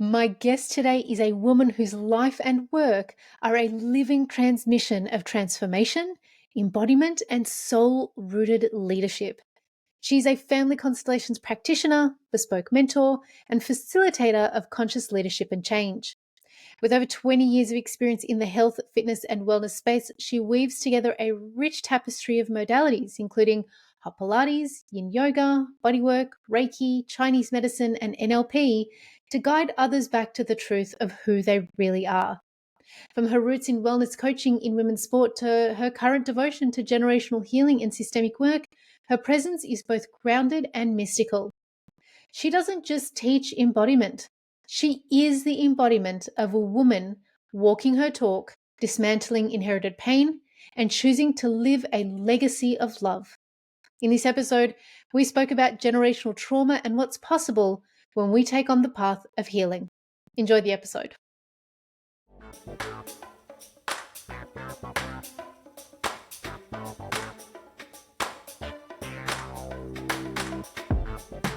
My guest today is a woman whose life and work are a living transmission of transformation, embodiment, and soul-rooted leadership. She's a Family Constellations Practitioner, bespoke mentor, and facilitator of conscious leadership and change. With over 20 years of experience in the health, fitness, and wellness space, she weaves together a rich tapestry of modalities, including Hot Pilates, Yin Yoga, Bodywork, Reiki, Chinese medicine, and NLP, to guide others back to the truth of who they really are. From her roots in wellness coaching in women's sport to her current devotion to generational healing and systemic work, her presence is both grounded and mystical. She doesn't just teach embodiment. She is the embodiment of a woman walking her talk, dismantling inherited pain, and choosing to live a legacy of love. In this episode, we spoke about generational trauma and what's possible when we take on the path of healing. Enjoy the episode.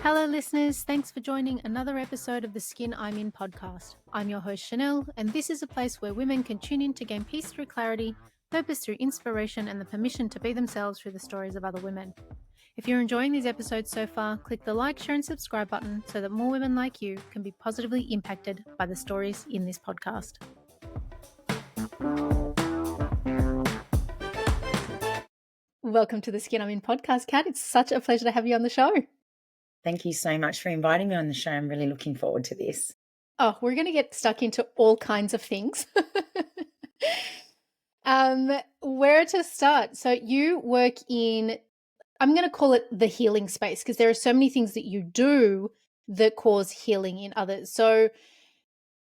Hello, listeners. Thanks for joining another episode of the Skin I'm In podcast. I'm your host, Chanel, and this is a place where women can tune in to gain peace through clarity, purpose through inspiration, and the permission to be themselves through the stories of other women. If you're enjoying these episodes so far, click the like, share, and subscribe button so that more women like you can be positively impacted by the stories in this podcast. Welcome to the Skin I'm In podcast, Kat. It's such a pleasure to have you on the show. Thank you so much for inviting me on the show. I'm really looking forward to this. Oh, we're going to get stuck into all kinds of things. Where to start? So you work in, I'm going to call it the healing space, because there are so many things that you do that cause healing in others. So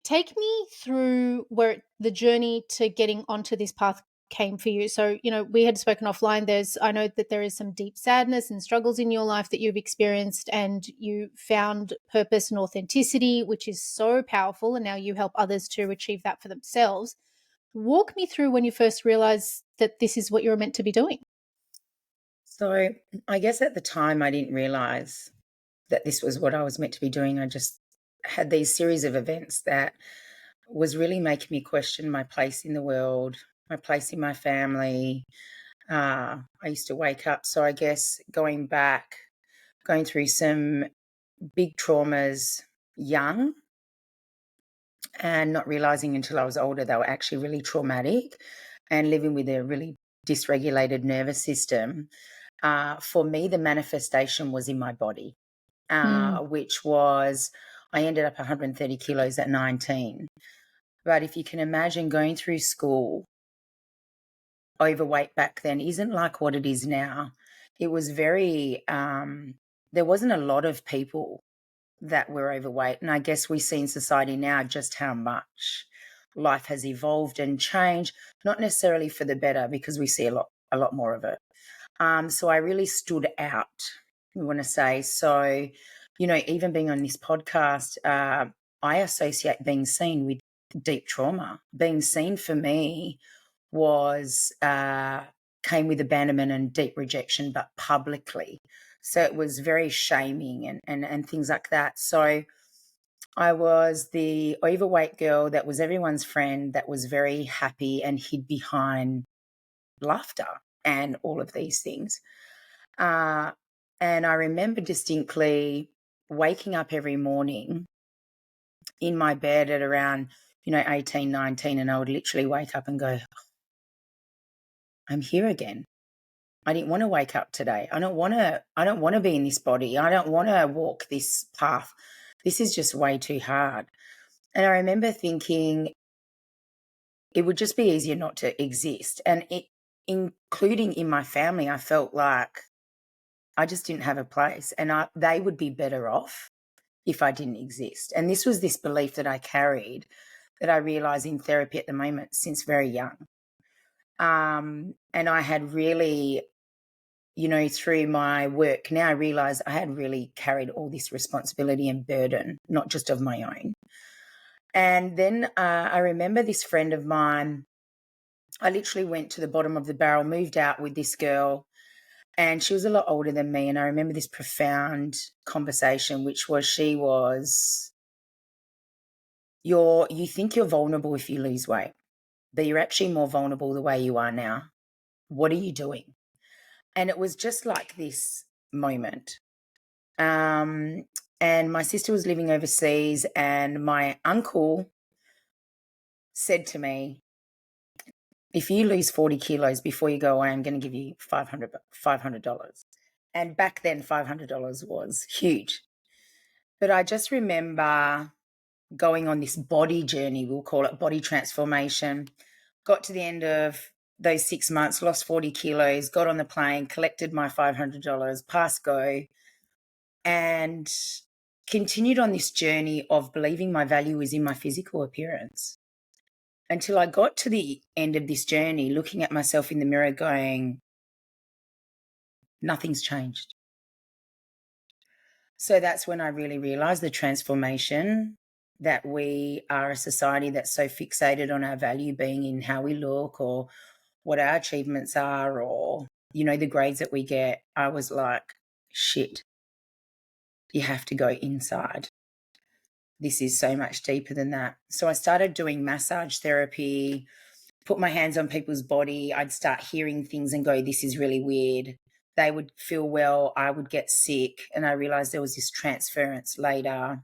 take me through where the journey to getting onto this path came for you. So, we had spoken offline. I know that there is some deep sadness and struggles in your life that you've experienced, and you found purpose and authenticity, which is so powerful. And now you help others to achieve that for themselves. Walk me through when you first realized that this is what you were meant to be doing. So I guess at the time I didn't realize that this was what I was meant to be doing. I just had these series of events that was really making me question my place in the world, my place in my family. I used to wake up. So I guess going through some big traumas young and not realizing until I was older they were actually really traumatic, and living with a really dysregulated nervous system. For me, the manifestation was in my body, which was I ended up 130 kilos at 19. But if you can imagine going through school, overweight back then isn't like what it is now. It was very, there wasn't a lot of people that were overweight. And I guess we see in society now just how much life has evolved and changed, not necessarily for the better, because we see a lot more of it. So I really stood out, I want to say. So, even being on this podcast, I associate being seen with deep trauma. Being seen for me was came with abandonment and deep rejection, but publicly. So it was very shaming and things like that. So I was the overweight girl that was everyone's friend, that was very happy and hid behind laughter and all of these things. And I remember distinctly waking up every morning in my bed at around, 18, 19, and I would literally wake up and go, I'm here again. I didn't want to wake up today. I don't want to be in this body. I don't want to walk this path. This is just way too hard. And I remember thinking it would just be easier not to exist. And including in my family, I felt like I just didn't have a place, and they would be better off if I didn't exist. And this was this belief that I carried, that I realize in therapy at the moment since very young. And I had really, through my work now, I realize I had really carried all this responsibility and burden, not just of my own. And then I remember this friend of mine, I literally went to the bottom of the barrel, moved out with this girl, and she was a lot older than me. And I remember this profound conversation, which was she was you think you're vulnerable if you lose weight, but you're actually more vulnerable the way you are now. What are you doing? And it was just like this moment. And my sister was living overseas, and my uncle said to me, if you lose 40 kilos before you go away, I'm going to give you $500. And back then, $500 was huge. But I just remember going on this body journey, we'll call it body transformation. Got to the end of those 6 months, lost 40 kilos, got on the plane, collected my $500, passed go, and continued on this journey of believing my value is in my physical appearance. Until I got to the end of this journey, looking at myself in the mirror going, nothing's changed. So that's when I really realized the transformation, that we are a society that's so fixated on our value being in how we look or what our achievements are or, the grades that we get. I was like, shit, you have to go inside. This is so much deeper than that. So I started doing massage therapy, put my hands on people's body. I'd start hearing things and go, this is really weird. They would feel well, I would get sick. And I realized there was this transference later.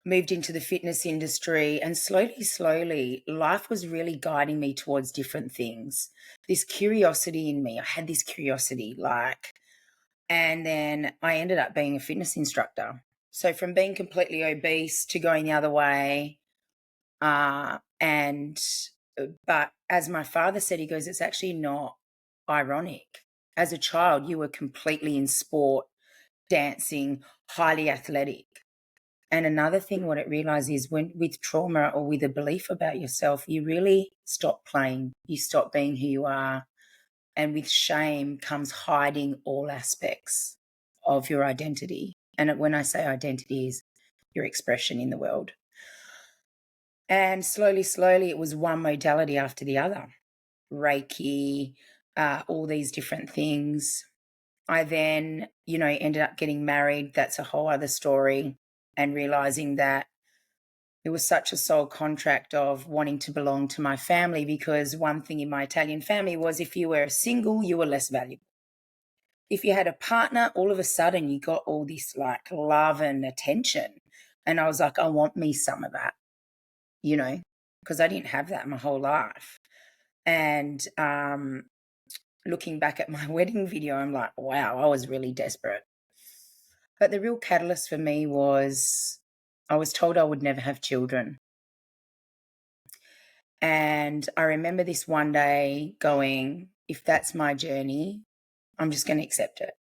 Moved into the fitness industry, and slowly, life was really guiding me towards different things. This curiosity in me, I had this curiosity, and then I ended up being a fitness instructor. So from being completely obese to going the other way, but as my father said, he goes, it's actually not ironic. As a child, you were completely in sport, dancing, highly athletic. And another thing, what it realized is with trauma or with a belief about yourself, you really stop playing. You stop being who you are. And with shame comes hiding all aspects of your identity. And when I say identity, is your expression in the world. And slowly, it was one modality after the other. Reiki, all these different things. I then, ended up getting married. That's a whole other story. And realizing that it was such a soul contract of wanting to belong to my family, because one thing in my Italian family was if you were single, you were less valuable. If you had a partner, all of a sudden you got all this love and attention. And I was like, I want me some of that, because I didn't have that my whole life. And looking back at my wedding video, I'm like, wow, I was really desperate. But the real catalyst for me was I was told I would never have children. And I remember this one day going, if that's my journey, I'm just going to accept it.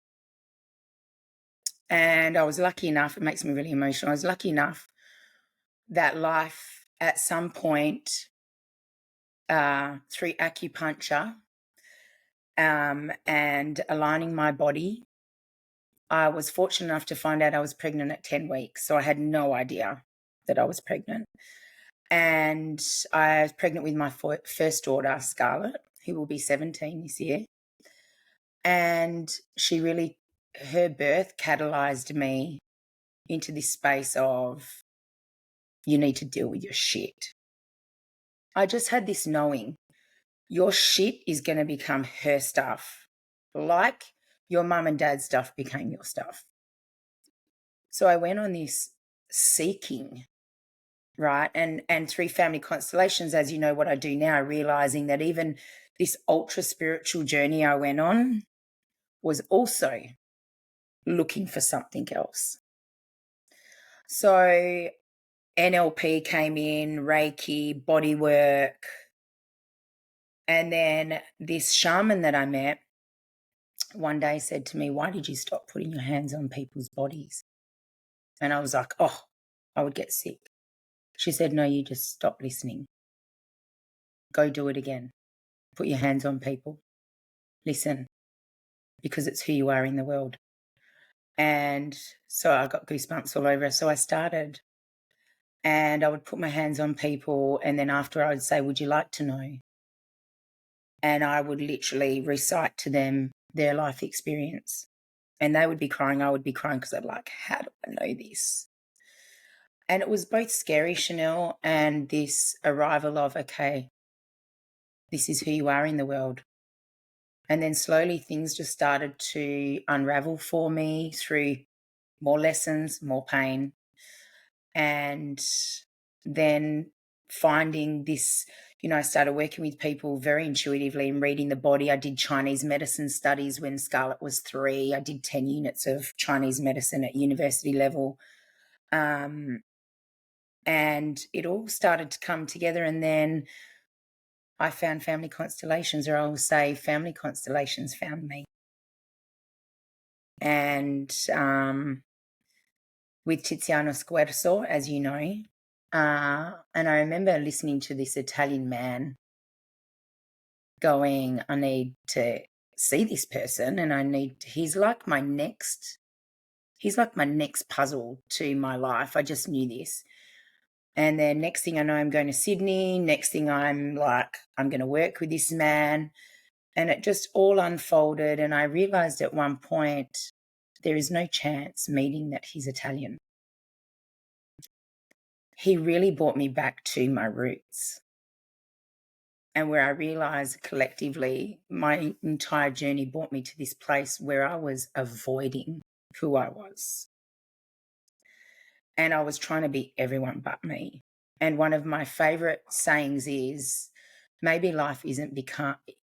And I was lucky enough, it makes me really emotional. I was lucky enough that life at some point, through acupuncture and aligning my body, I was fortunate enough to find out I was pregnant at 10 weeks. So I had no idea that I was pregnant. And I was pregnant with my first daughter, Scarlett, who will be 17 this year. And her birth catalyzed me into this space of, you need to deal with your shit. I just had this knowing, your shit is going to become her stuff, like your mum and dad's stuff became your stuff. So I went on this seeking, right? And through Family Constellations, as you know what I do now, realizing that even this ultra spiritual journey I went on was also looking for something else. So NLP came in, Reiki, Bodywork, and then this shaman that I met one day said to me, why did you stop putting your hands on people's bodies? And I was like, oh, I would get sick. She said, no, you just stop listening. Go do it again. Put your hands on people. Listen, because it's who you are in the world. And so I got goosebumps all over. So I started, and I would put my hands on people, and then after I would say, would you like to know? And I would literally recite to them their life experience. And they would be crying, I would be crying, because I'd like, how do I know this? And it was both scary, Chanel, and this arrival of, okay, this is who you are in the world. And then slowly things just started to unravel for me through more lessons, more pain. And then finding this, I started working with people very intuitively and reading the body. I did Chinese medicine studies when Scarlett was 3. I did 10 units of Chinese medicine at university level. And it all started to come together. And then I found Family Constellations, or I will say Family Constellations found me. And with Tiziano Squerzo, as you know, and I remember listening to this Italian man going, I need to see this person, and he's like my next puzzle to my life. I just knew this. And then next thing I know, I'm going to Sydney. Next thing I'm like, I'm going to work with this man. And it just all unfolded. And I realized at one point, there is no chance meeting that he's Italian. He really brought me back to my roots. And where I realized collectively, my entire journey brought me to this place where I was avoiding who I was. And I was trying to be everyone but me. And one of my favorite sayings is, maybe life isn't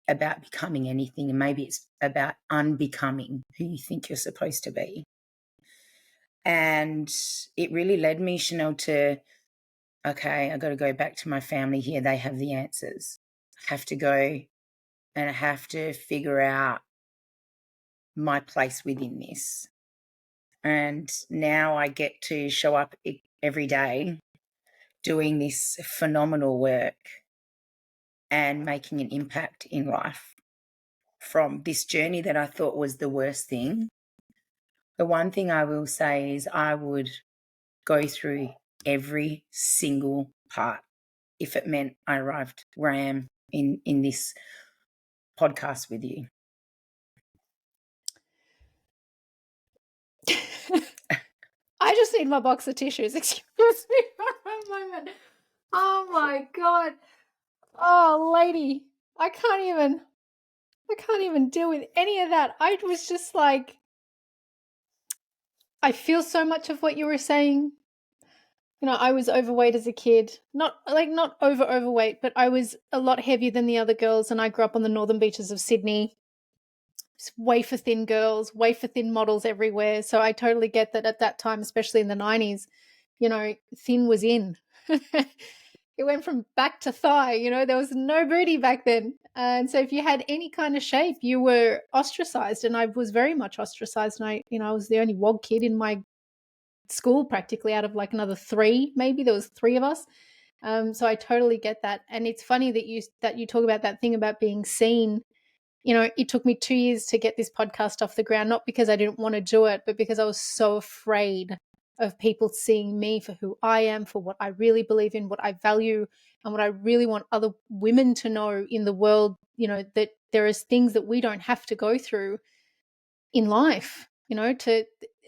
about becoming anything, and maybe it's about unbecoming who you think you're supposed to be. And it really led me, Chanel, to, okay, I got to go back to my family here. They have the answers. I have to go and I have to figure out my place within this. And now I get to show up every day doing this phenomenal work and making an impact in life from this journey that I thought was the worst thing. The one thing I will say is I would go through every single part if it meant I arrived where I am in this podcast with you. I just need my box of tissues. Excuse me for a moment. Oh my God. Oh, lady. I can't even deal with any of that. I was just like, I feel so much of what you were saying. I was overweight as a kid. Not overweight, but I was a lot heavier than the other girls, and I grew up on the northern beaches of Sydney. Wafer thin girls, wafer thin models everywhere. So I totally get that at that time, especially in the 90s, thin was in. It went from back to thigh, there was no booty back then. And so if you had any kind of shape, you were ostracized. And I was very much ostracized. And I was the only WOG kid in my school practically out of like another 3, maybe there was 3 of us. So I totally get that. And it's funny that you talk about that thing about being seen. It took me 2 years to get this podcast off the ground, not because I didn't want to do it, but because I was so afraid of people seeing me for who I am, for what I really believe in, what I value, and what I really want other women to know in the world, that there is things that we don't have to go through in life,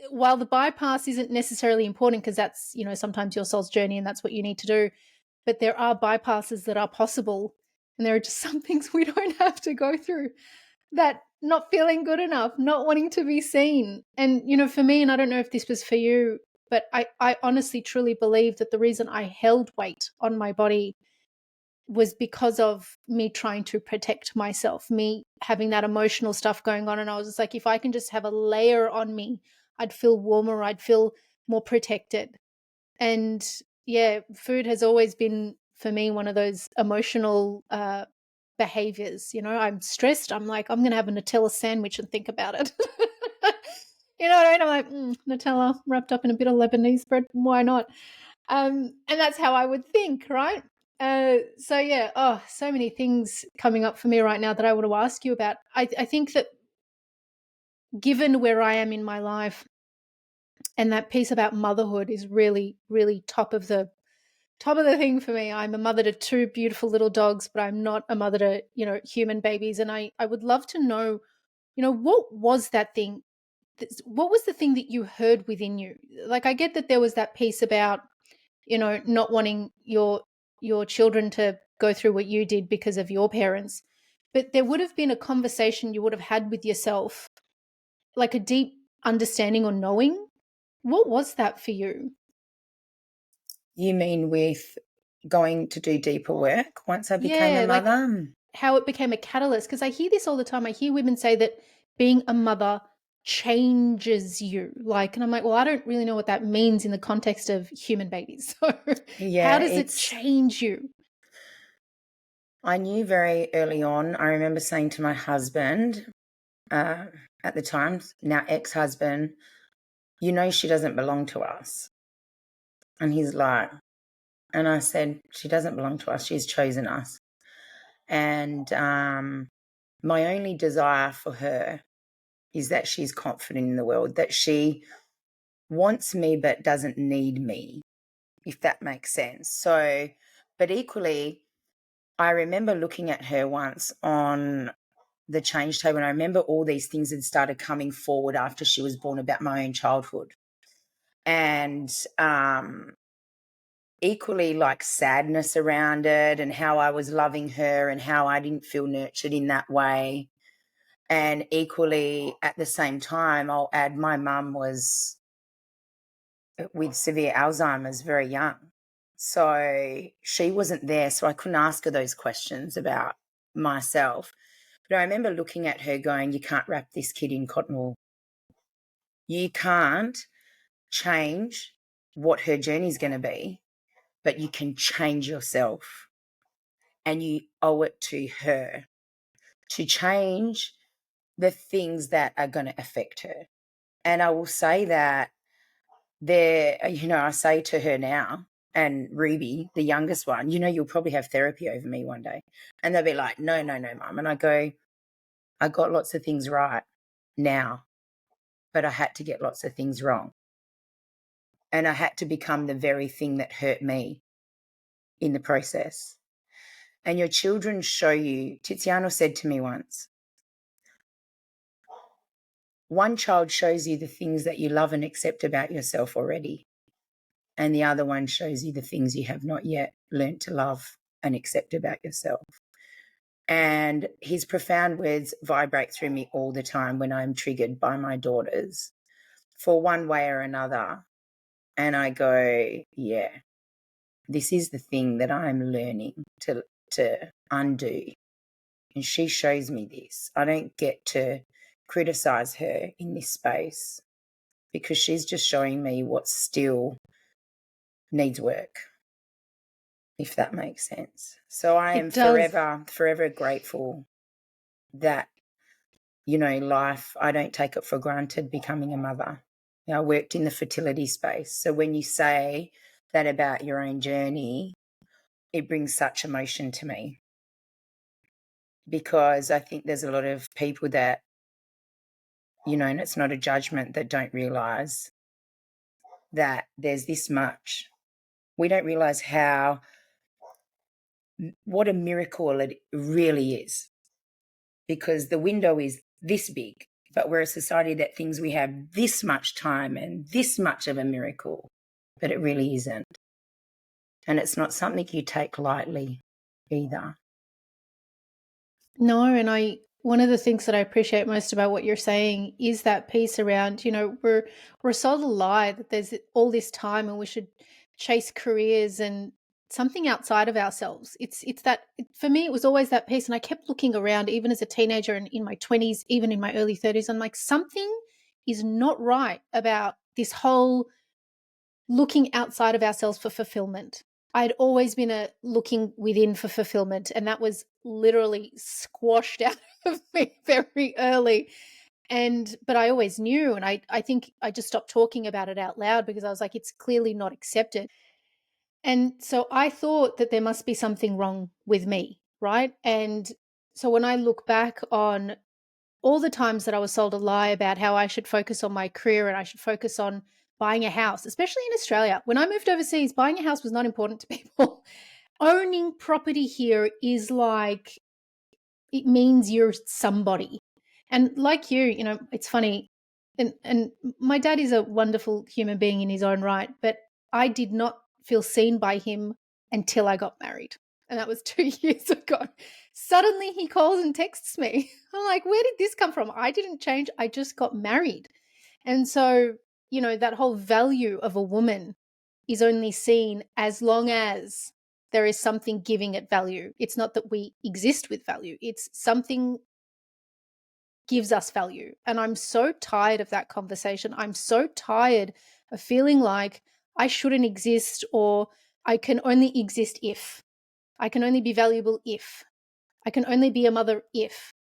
while the bypass isn't necessarily important because that's, sometimes your soul's journey and that's what you need to do. But there are bypasses that are possible, and there are just some things we don't have to go through, that not feeling good enough, not wanting to be seen. And, for me, and I don't know if this was for you, but I honestly, truly believe that the reason I held weight on my body was because of me trying to protect myself, me having that emotional stuff going on. And I was just like, if I can just have a layer on me, I'd feel warmer, I'd feel more protected. And yeah, food has always been for me one of those emotional behaviors. I'm stressed, I'm like, I'm going to have a Nutella sandwich and think about it. You know what I mean? I'm like, Nutella wrapped up in a bit of Lebanese bread, why not? And that's how I would think, right? So yeah, so many things coming up for me right now that I want to ask you about. I think that given where I am in my life, and that piece about motherhood is really, really top of the thing for me. I'm a mother to 2 beautiful little dogs, but I'm not a mother to, human babies. And I would love to know, what was that thing? What was the thing that you heard within you? Like, I get that there was that piece about not wanting your children to go through what you did because of your parents. But there would have been a conversation you would have had with yourself, like a deep understanding or knowing. What was that for you? You mean with going to do deeper work once I became a Yeah, like mother? how it became a catalyst. Because I hear this all the time. I hear women say that being a mother changes you. Like, and I'm like, well, I don't really know what that means in the context of human babies. So, how Yeah, does it change you? I knew very early on. I remember saying to my husband uh, at the time, now ex-husband, she doesn't belong to us. And he's like, and I said, she doesn't belong to us. She's chosen us. And my only desire for her is that she's confident in the world, that she wants me but doesn't need me, if that makes sense. So, but equally, I remember looking at her once on the change table, and I remember all these things had started coming forward after she was born about my own childhood. And equally, like sadness around it, and how I was loving her and how I didn't feel nurtured in that way. And equally, at the same time, I'll add my mum was with severe Alzheimer's very young. So she wasn't there, so I couldn't ask her those questions about myself. But I remember looking at her going, you can't wrap this kid in cotton wool. You can't change what her journey is going to be, but you can change yourself. And you owe it to her to change the things that are going to affect her. And I will say that I say to her now, and Ruby, the youngest one, you'll probably have therapy over me one day. And they'll be like, no, Mum. And I go, I got lots of things right now, but I had to get lots of things wrong. And I had to become the very thing that hurt me in the process. And your children show you, Tiziano said to me once, one child shows you the things that you love and accept about yourself already, and the other one shows you the things you have not yet learnt to love and accept about yourself. And his profound words vibrate through me all the time when I'm triggered by my daughters for one way or another. And I go, yeah, this is the thing that I'm learning to undo. And she shows me this. I don't get to criticize her in this space because she's just showing me what still needs work, if that makes sense. So I am It does. forever grateful that, life, I don't take it for granted becoming a mother. I worked in the fertility space. So when you say that about your own journey, it brings such emotion to me because I think there's a lot of people that, and it's not a judgment, that don't realize that there's this much. We don't realize what a miracle it really is, because the window is this big, but we're a society that thinks we have this much time and this much of a miracle, but it really isn't. And it's not something you take lightly either. No, and one of the things that I appreciate most about what you're saying is that piece around, we're sold a lie that there's all this time and we should chase careers and something outside of ourselves. It's that for me it was always that piece, and I kept looking around even as a teenager and in my 20s, even in my early 30s. I'm like, something is not right about this whole looking outside of ourselves for fulfillment. I'd always been a looking within for fulfillment, and that was literally squashed out of me very early. But I always knew, and I think I just stopped talking about it out loud because I was like, it's clearly not accepted. And so I thought that there must be something wrong with me, right? And so when I look back on all the times that I was sold a lie about how I should focus on my career and I should focus on buying a house, especially in Australia. When I moved overseas, buying a house was not important to people. Owning property here is like, it means you're somebody. And like you, it's funny. And my dad is a wonderful human being in his own right, but I did not feel seen by him until I got married. And that was 2 years ago. Suddenly he calls and texts me. I'm like, where did this come from? I didn't change. I just got married. And so, that whole value of a woman is only seen as long as there is something giving it value. It's not that we exist with value. It's something gives us value. And I'm so tired of that conversation. I'm so tired of feeling like I shouldn't exist, or I can only exist if. I can only be valuable if. I can only be a mother if.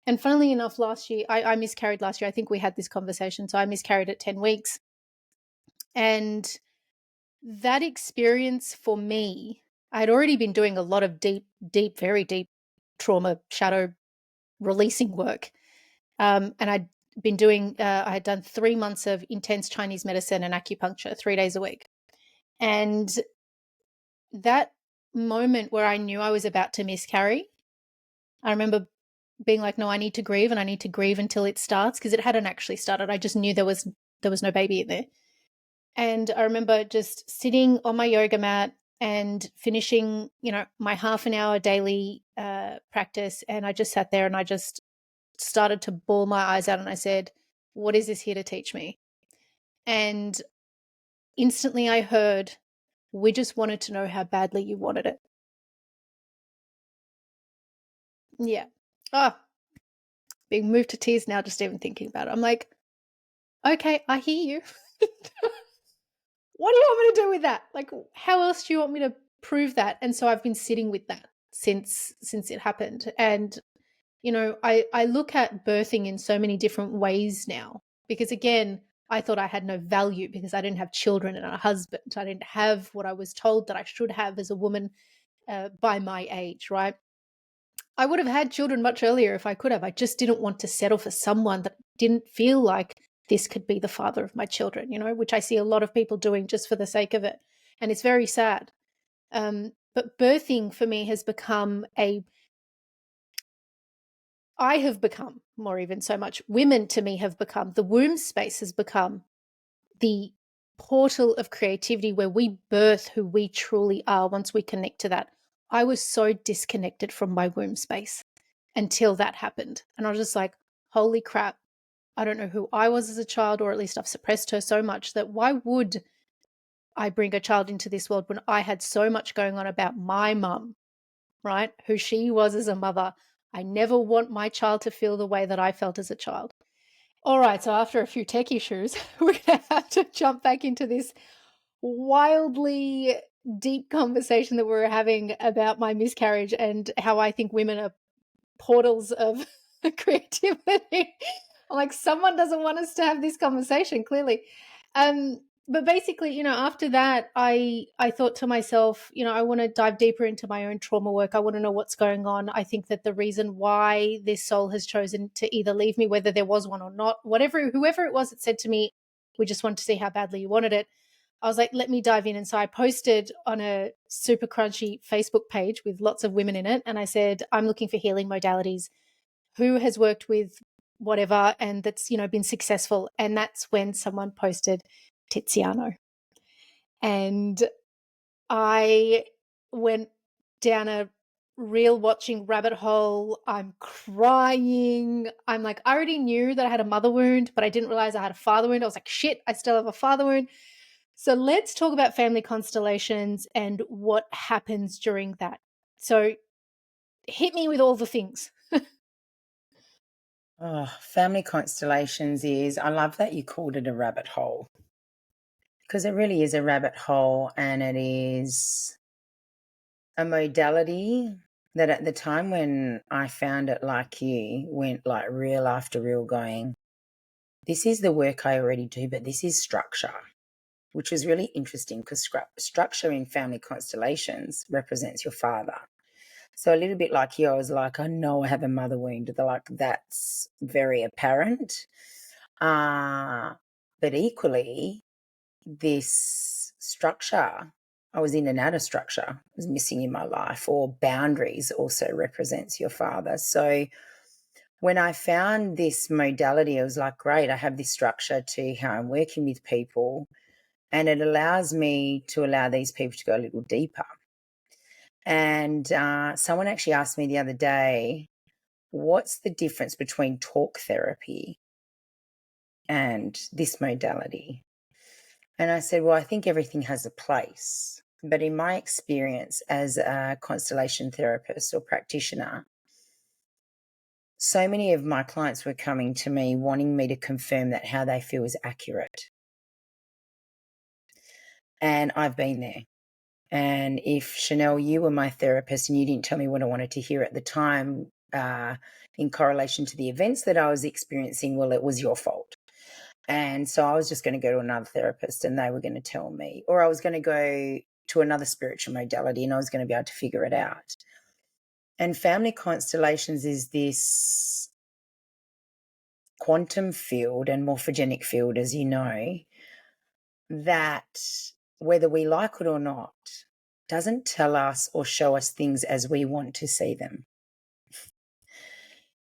And funnily enough, last year, I miscarried last year. I think we had this conversation. So I miscarried at 10 weeks. And that experience for me, I had already been doing a lot of deep, very deep trauma shadow releasing work. And I'd been doing, I had done 3 months of intense Chinese medicine and acupuncture 3 days a week. And that moment where I knew I was about to miscarry, I remember being like, no, I need to grieve, and I need to grieve until it starts, because it hadn't actually started. I just knew there was no baby in there. And I remember just sitting on my yoga mat and finishing, my half an hour daily practice. And I just sat there and I just started to bawl my eyes out, and I said, what is this here to teach me? And instantly I heard, we just wanted to know how badly you wanted it. Yeah. Oh, being moved to tears now just even thinking about it. I'm like, okay, I hear you. What do you want me to do with that? Like, how else do you want me to prove that? And so I've been sitting with that since it happened. And, I look at birthing in so many different ways now, because again, I thought I had no value because I didn't have children and a husband. I didn't have what I was told that I should have as a woman by my age, right? I would have had children much earlier if I could have. I just didn't want to settle for someone that didn't feel like this could be the father of my children, which I see a lot of people doing just for the sake of it. And it's very sad. But birthing for me has become I have become, more even so much, women to me have become, the womb space has become the portal of creativity where we birth who we truly are once we connect to that. I was so disconnected from my womb space until that happened. And I was just like, holy crap, I don't know who I was as a child, or at least I've suppressed her so much that why would I bring a child into this world when I had so much going on about my mum, right? Who she was as a mother. I never want my child to feel the way that I felt as a child. All right, so after a few tech issues, we're going to have to jump back into this wildly deep conversation that we were having about my miscarriage and how I think women are portals of creativity. Like, someone doesn't want us to have this conversation, clearly. But basically, after that, I thought to myself, I want to dive deeper into my own trauma work. I want to know what's going on. I think that the reason why this soul has chosen to either leave me, whether there was one or not, whoever it was that said to me, we just want to see how badly you wanted it. I was like, let me dive in. And so I posted on a super crunchy Facebook page with lots of women in it. And I said, I'm looking for healing modalities. Who has worked with whatever and that's, been successful? And that's when someone posted Tiziano. And I went down a real watching rabbit hole. I'm crying. I'm like, I already knew that I had a mother wound, but I didn't realize I had a father wound. I was like, shit, I still have a father wound. So let's talk about family constellations and what happens during that. So hit me with all the things. Oh, family constellations I love that you called it a rabbit hole, because it really is a rabbit hole, and it is a modality that at the time when I found it, like you, went like real after real, going, this is the work I already do, but this is structure, which is really interesting because structure in family constellations represents your father. So a little bit like you, I was like, I know I have a mother wound. They're like, that's very apparent. But equally, this structure, I was in and out of structure, was missing in my life, or boundaries also represents your father. So when I found this modality, I was like, great, I have this structure to how I'm working with people. And it allows me to allow these people to go a little deeper. And someone actually asked me the other day, what's the difference between talk therapy and this modality? And I said, well, I think everything has a place. But in my experience as a constellation therapist or practitioner, so many of my clients were coming to me wanting me to confirm that how they feel is accurate. And I've been there. And if, Chanel, you were my therapist and you didn't tell me what I wanted to hear at the time in correlation to the events that I was experiencing, well, it was your fault. And so I was just going to go to another therapist and they were going to tell me, or I was going to go to another spiritual modality and I was going to be able to figure it out. And family constellations is this quantum field and morphogenic field, as you know, that whether we like it or not, doesn't tell us or show us things as we want to see them.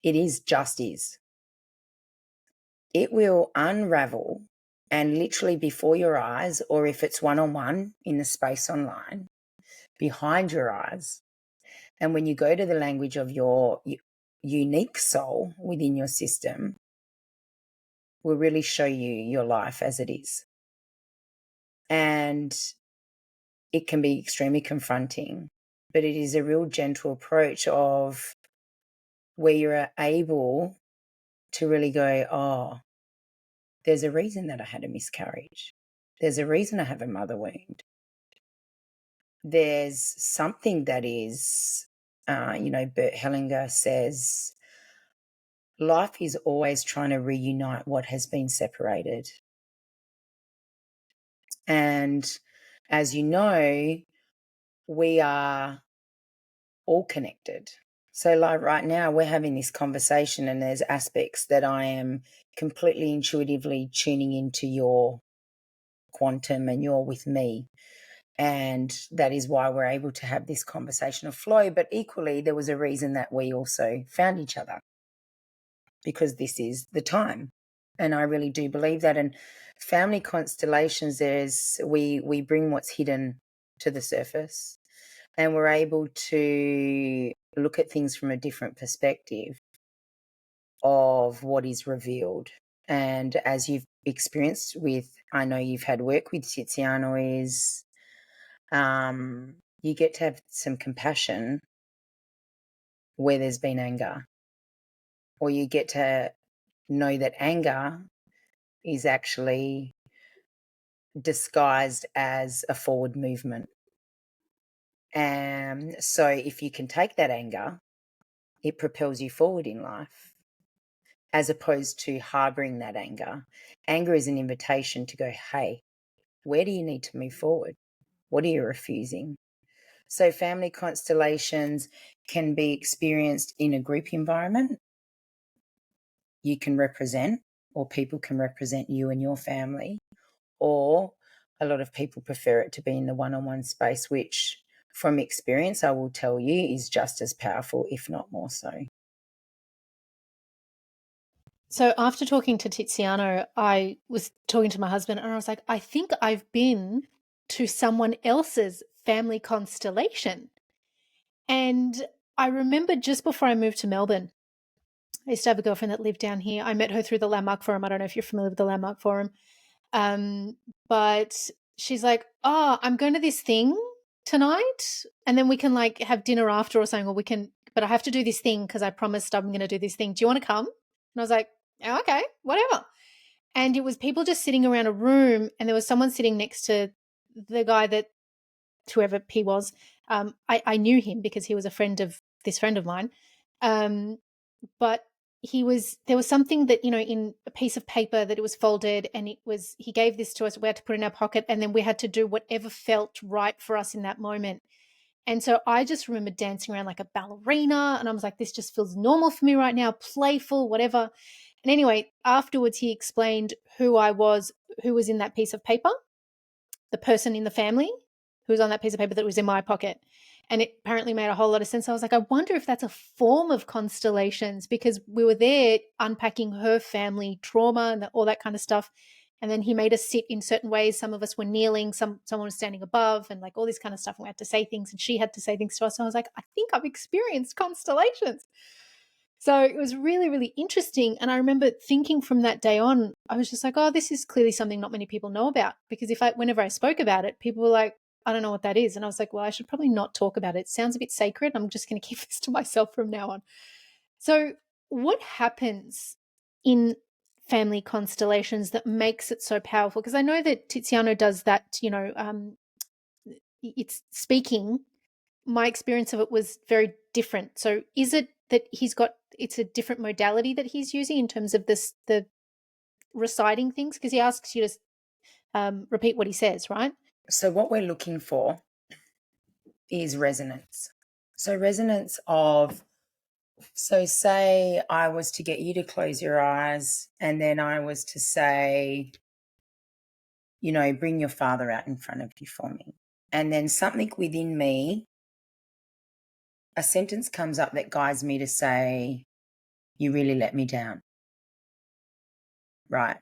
It is just is. It will unravel and literally before your eyes, or if it's one-on-one in the space online, behind your eyes. And when you go to the language of your unique soul within your system, will really show you your life as it is. And it can be extremely confronting, but it is a real gentle approach of where you're able to really go, oh, there's a reason that I had a miscarriage. There's a reason I have a mother wound. There's something that is, Bert Hellinger says, life is always trying to reunite what has been separated. And as you know, we are all connected. So like right now we're having this conversation and there's aspects that I am completely intuitively tuning into your quantum and you're with me. And that is why we're able to have this conversational flow. But equally, there was a reason that we also found each other because this is the time. And I really do believe that. And family constellations, we bring what's hidden to the surface and we're able to look at things from a different perspective of what is revealed. And as you've experienced with, I know you've had work with Tiziano, is you get to have some compassion where there's been anger, or you get to know that anger is actually disguised as a forward movement. And so if you can take that anger, it propels you forward in life, as opposed to harboring that anger. Anger is an invitation to go, hey, where do you need to move forward? What are you refusing? So family constellations can be experienced in a group environment. You can represent, or people can represent you and your family, or a lot of people prefer it to be in the one-on-one space, which from experience, I will tell you, is just as powerful, if not more so. So after talking to Tiziano, I was talking to my husband and I was like, I think I've been to someone else's family constellation. And I remember just before I moved to Melbourne, I used to have a girlfriend that lived down here. I met her through the Landmark Forum. I don't know if you're familiar with the Landmark Forum. But she's like, oh, I'm going to this thing tonight. And then we can like have dinner after or something, or we can, but I have to do this thing because I promised I'm going to do this thing. Do you want to come? And I was like, oh, okay, whatever. And it was people just sitting around a room and there was someone sitting next to the guy that, whoever he was, I knew him because he was a friend of this friend of mine. But there was something that, in a piece of paper that it was folded and he gave this to us. We had to put it in our pocket and then we had to do whatever felt right for us in that moment. And so I just remember dancing around like a ballerina and I was like, this just feels normal for me right now, playful, whatever. And anyway, afterwards he explained who was in that piece of paper, the person in the family who was on that piece of paper that was in my pocket. And it apparently made a whole lot of sense. I was like, I wonder if that's a form of constellations because we were there unpacking her family trauma and all that kind of stuff. And then he made us sit in certain ways. Some of us were kneeling, someone was standing above, and like all this kind of stuff. And we had to say things, and she had to say things to us. And I was like, I think I've experienced constellations. So it was really, really interesting. And I remember thinking from that day on, I was just like, oh, this is clearly something not many people know about. Because whenever I spoke about it, people were like, I don't know what that is. And I was like, well, I should probably not talk about it. It sounds a bit sacred. I'm just going to keep this to myself from now on. So what happens in family constellations that makes it so powerful? Because I know that Tiziano does that, it's speaking. My experience of it was very different. So is it that it's a different modality that he's using in terms of the reciting things? Because he asks you to repeat what he says, right? So what we're looking for is resonance. So resonance of, so say I was to get you to close your eyes, and then I was to say, bring your father out in front of you for me. And then something within me, a sentence comes up that guides me to say, you really let me down. Right.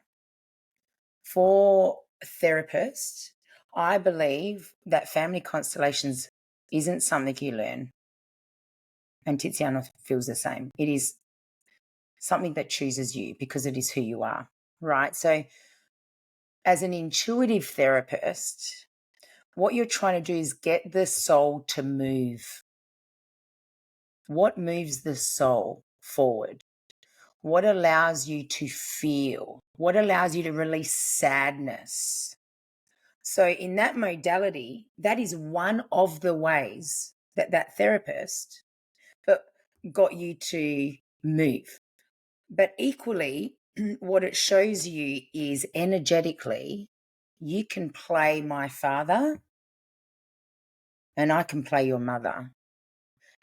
For therapists, I believe that family constellations isn't something you learn. And Tiziano feels the same. It is something that chooses you because it is who you are. Right. So as an intuitive therapist, what you're trying to do is get the soul to move. What moves the soul forward? What allows you to feel? What allows you to release sadness? So in that modality, that is one of the ways that therapist got you to move. But equally, what it shows you is energetically, you can play my father and I can play your mother.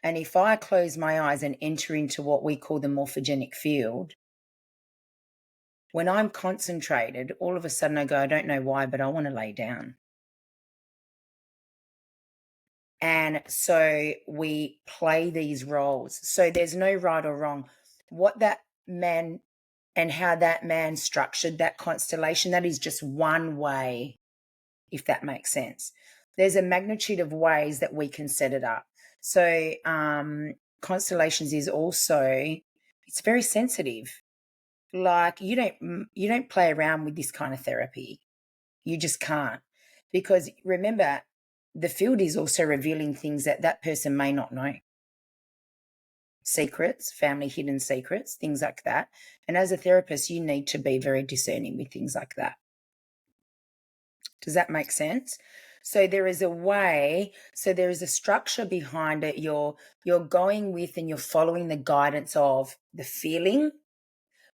And if I close my eyes and enter into what we call the morphogenic field, when I'm concentrated, all of a sudden I go, I don't know why, but I want to lay down. And so we play these roles. So there's no right or wrong. What that man and how that man structured that constellation, that is just one way, if that makes sense. There's a magnitude of ways that we can set it up. So constellations is also, it's very sensitive. Like you don't play around with this kind of therapy. You just can't. Because remember, the field is also revealing things that person may not know. Secrets, family hidden secrets, things like that. And as a therapist, you need to be very discerning with things like that. Does that make sense? So there is a way, so there is a structure behind it. You're going with and you're following the guidance of the feeling,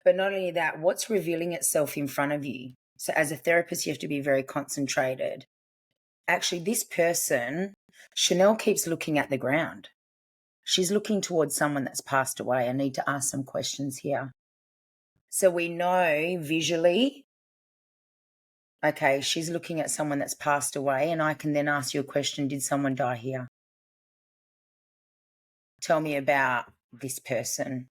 but not only that, what's revealing itself in front of you. So as a therapist, you have to be very concentrated. Actually, this person, Chanel, keeps looking at the ground. She's looking towards someone that's passed away. I need to ask some questions here. So we know visually, okay, she's looking at someone that's passed away, and I can then ask you a question, did someone die here? Tell me about this person.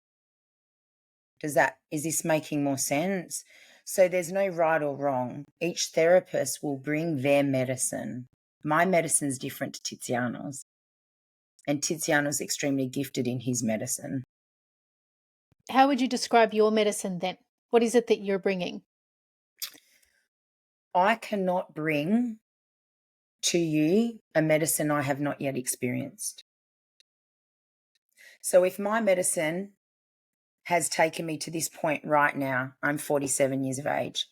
Is this making more sense? So there's no right or wrong. Each therapist will bring their medicine. My medicine's different to Tiziano's. And Tiziano's extremely gifted in his medicine. How would you describe your medicine then? What is it that you're bringing? I cannot bring to you a medicine I have not yet experienced. So if my medicine has taken me to this point right now, I'm 47 years of age.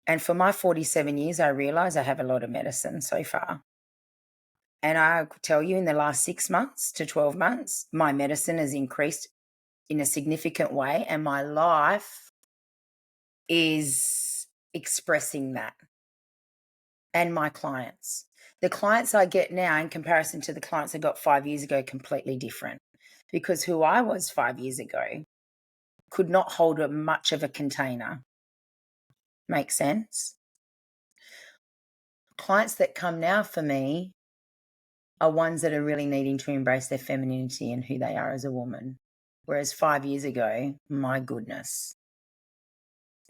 And for my 47 years, I realize I have a lot of medicine so far. And I could tell you in the last 6 months to 12 months, my medicine has increased in a significant way, and my life is expressing that. And my clients. The clients I get now in comparison to the clients I got 5 years ago, completely different. Because who I was 5 years ago could not hold much of a container. Make sense? Clients that come now for me are ones that are really needing to embrace their femininity and who they are as a woman. Whereas 5 years ago, my goodness,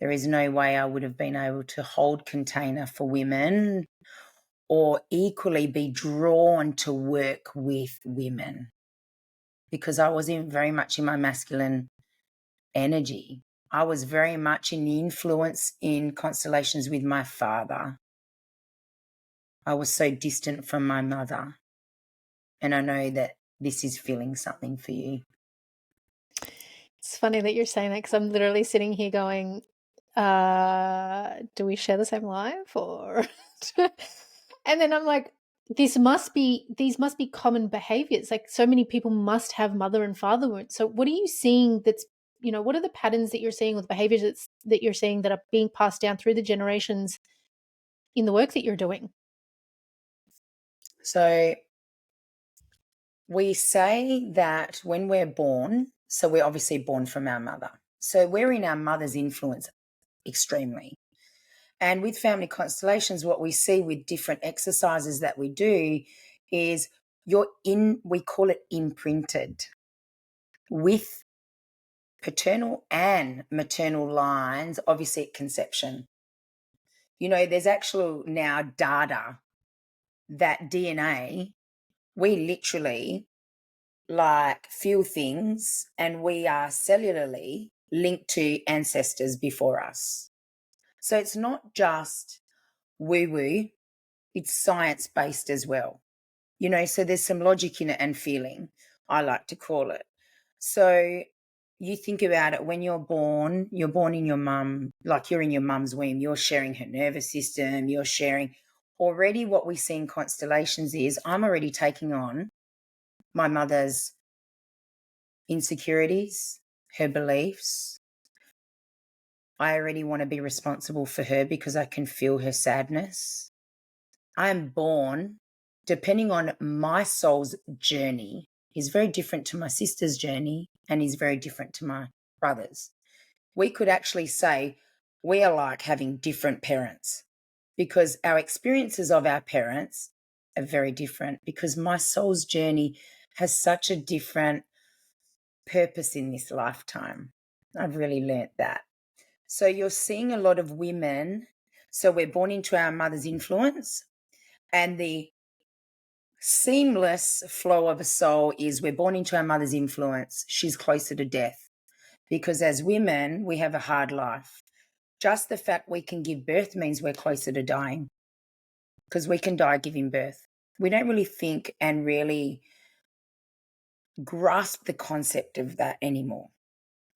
There is no way I would have been able to hold container for women or equally be drawn to work with women, because I was very much in my masculine energy. I was very much in the influence in constellations with my father. I was so distant from my mother. And I know that this is feeling something for you. It's funny that you're saying that because I'm literally sitting here going, do we share the same life or and then I'm like, these must be common behaviors. Like so many people must have mother and father wounds. So what are you seeing that's, what are the patterns that you're seeing with behaviors that you're seeing that are being passed down through the generations in the work that you're doing? So we say that when we're born, so we're obviously born from our mother. So we're in our mother's influence extremely. And with family constellations, what we see with different exercises that we do is we call it imprinted with paternal and maternal lines, obviously at conception. There's actual now data that DNA, we literally feel things and we are cellularly linked to ancestors before us. So it's not just woo-woo, it's science-based as well. So there's some logic in it and feeling, I like to call it. So you think about it, when you're born in your mum, like you're in your mum's womb, you're sharing her nervous system, you're sharing already. What we see in constellations is I'm already taking on my mother's insecurities, her beliefs. I already want to be responsible for her because I can feel her sadness. I am born, depending on my soul's journey, is very different to my sister's journey and is very different to my brother's. We could actually say we are like having different parents because our experiences of our parents are very different, because my soul's journey has such a different purpose in this lifetime. I've really learnt that. So you're seeing a lot of women. So we're born into our mother's influence, and the seamless flow of a soul is we're born into our mother's influence. She's closer to death because as women, we have a hard life. Just the fact we can give birth means we're closer to dying, because we can die giving birth. We don't really think and really grasp the concept of that anymore.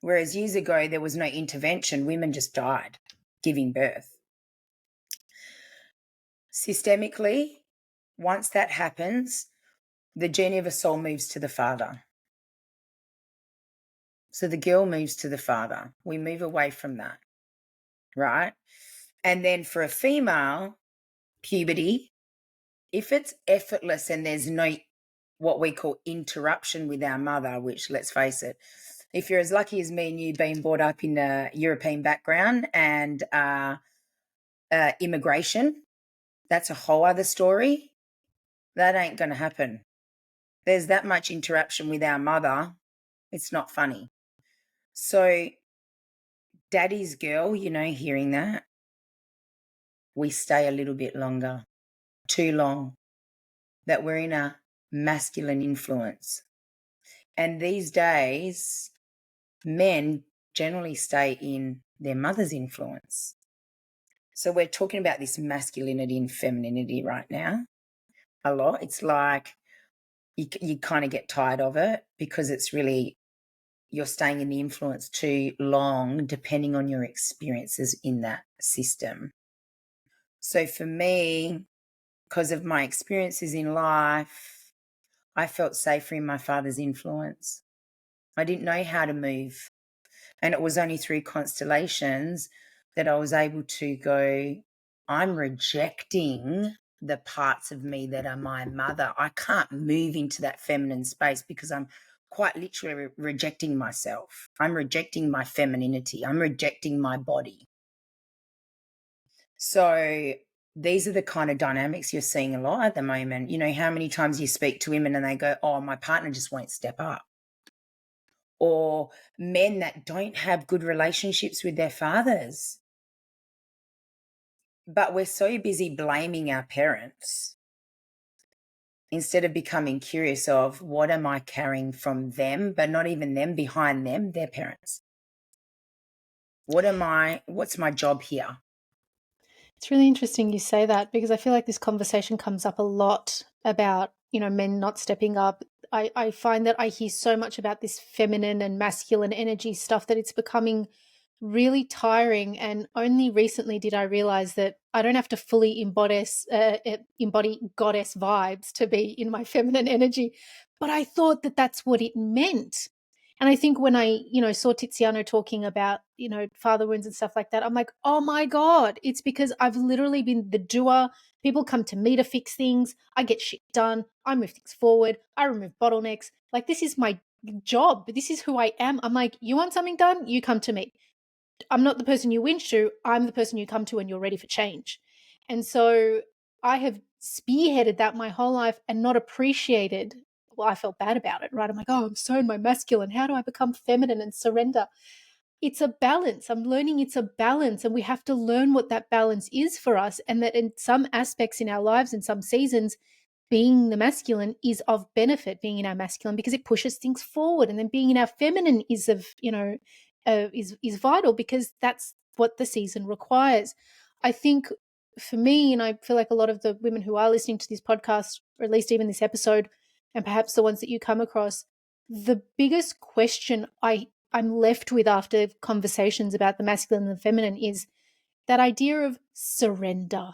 Whereas years ago, there was no intervention. Women just died giving birth. Systemically, once that happens, the journey of a soul moves to the father. So the girl moves to the father. We move away from that, right? And then for a female, puberty, if it's effortless and there's no what we call interruption with our mother, which, let's face it, if you're as lucky as me and you being brought up in a European background and immigration, that's a whole other story. That ain't going to happen. There's that much interruption with our mother. It's not funny. So daddy's girl, hearing that, we stay a little bit longer, too long, that we're in a masculine influence. And these days, men generally stay in their mother's influence. So we're talking about this masculinity and femininity right now a lot. It's like you kind of get tired of it because it's really, you're staying in the influence too long, depending on your experiences in that system. So for me, because of my experiences in life, I felt safer in my father's influence. I didn't know how to move. And it was only through constellations that I was able to go, I'm rejecting the parts of me that are my mother. I can't move into that feminine space because I'm quite literally rejecting myself. I'm rejecting my femininity. I'm rejecting my body. So these are the kind of dynamics you're seeing a lot at the moment. How many times you speak to women and they go, oh, my partner just won't step up. or men that don't have good relationships with their fathers. But we're so busy blaming our parents instead of becoming curious of what am I carrying from them, but not even them, behind them, their parents. What's my job here? It's really interesting you say that, because I feel like this conversation comes up a lot about, men not stepping up. I find that I hear so much about this feminine and masculine energy stuff that it's becoming really tiring. And only recently did I realize that I don't have to fully embody goddess vibes to be in my feminine energy. But I thought that that's what it meant. And I think when I, saw Tiziano talking about, father wounds and stuff like that, I'm like, oh my God, it's because I've literally been the doer. People come to me to fix things. I get shit done. I move things forward. I remove bottlenecks. Like, this is my job. This is who I am. I'm like, you want something done? You come to me. I'm not the person you whinge to. I'm the person you come to when you're ready for change. And so I have spearheaded that my whole life and not appreciated. Well, I felt bad about it, right? I'm like, oh, I'm so in my masculine. How do I become feminine and surrender? It's a balance. I'm learning it's a balance, and we have to learn what that balance is for us. And that in some aspects in our lives, in some seasons, being the masculine is of benefit, being in our masculine, because it pushes things forward, and then being in our feminine is of is vital, because that's what the season requires. I think for me, and I feel like a lot of the women who are listening to this podcast, or at least even this episode, and perhaps the ones that you come across, the biggest question I'm left with after conversations about the masculine and the feminine is that idea of surrender.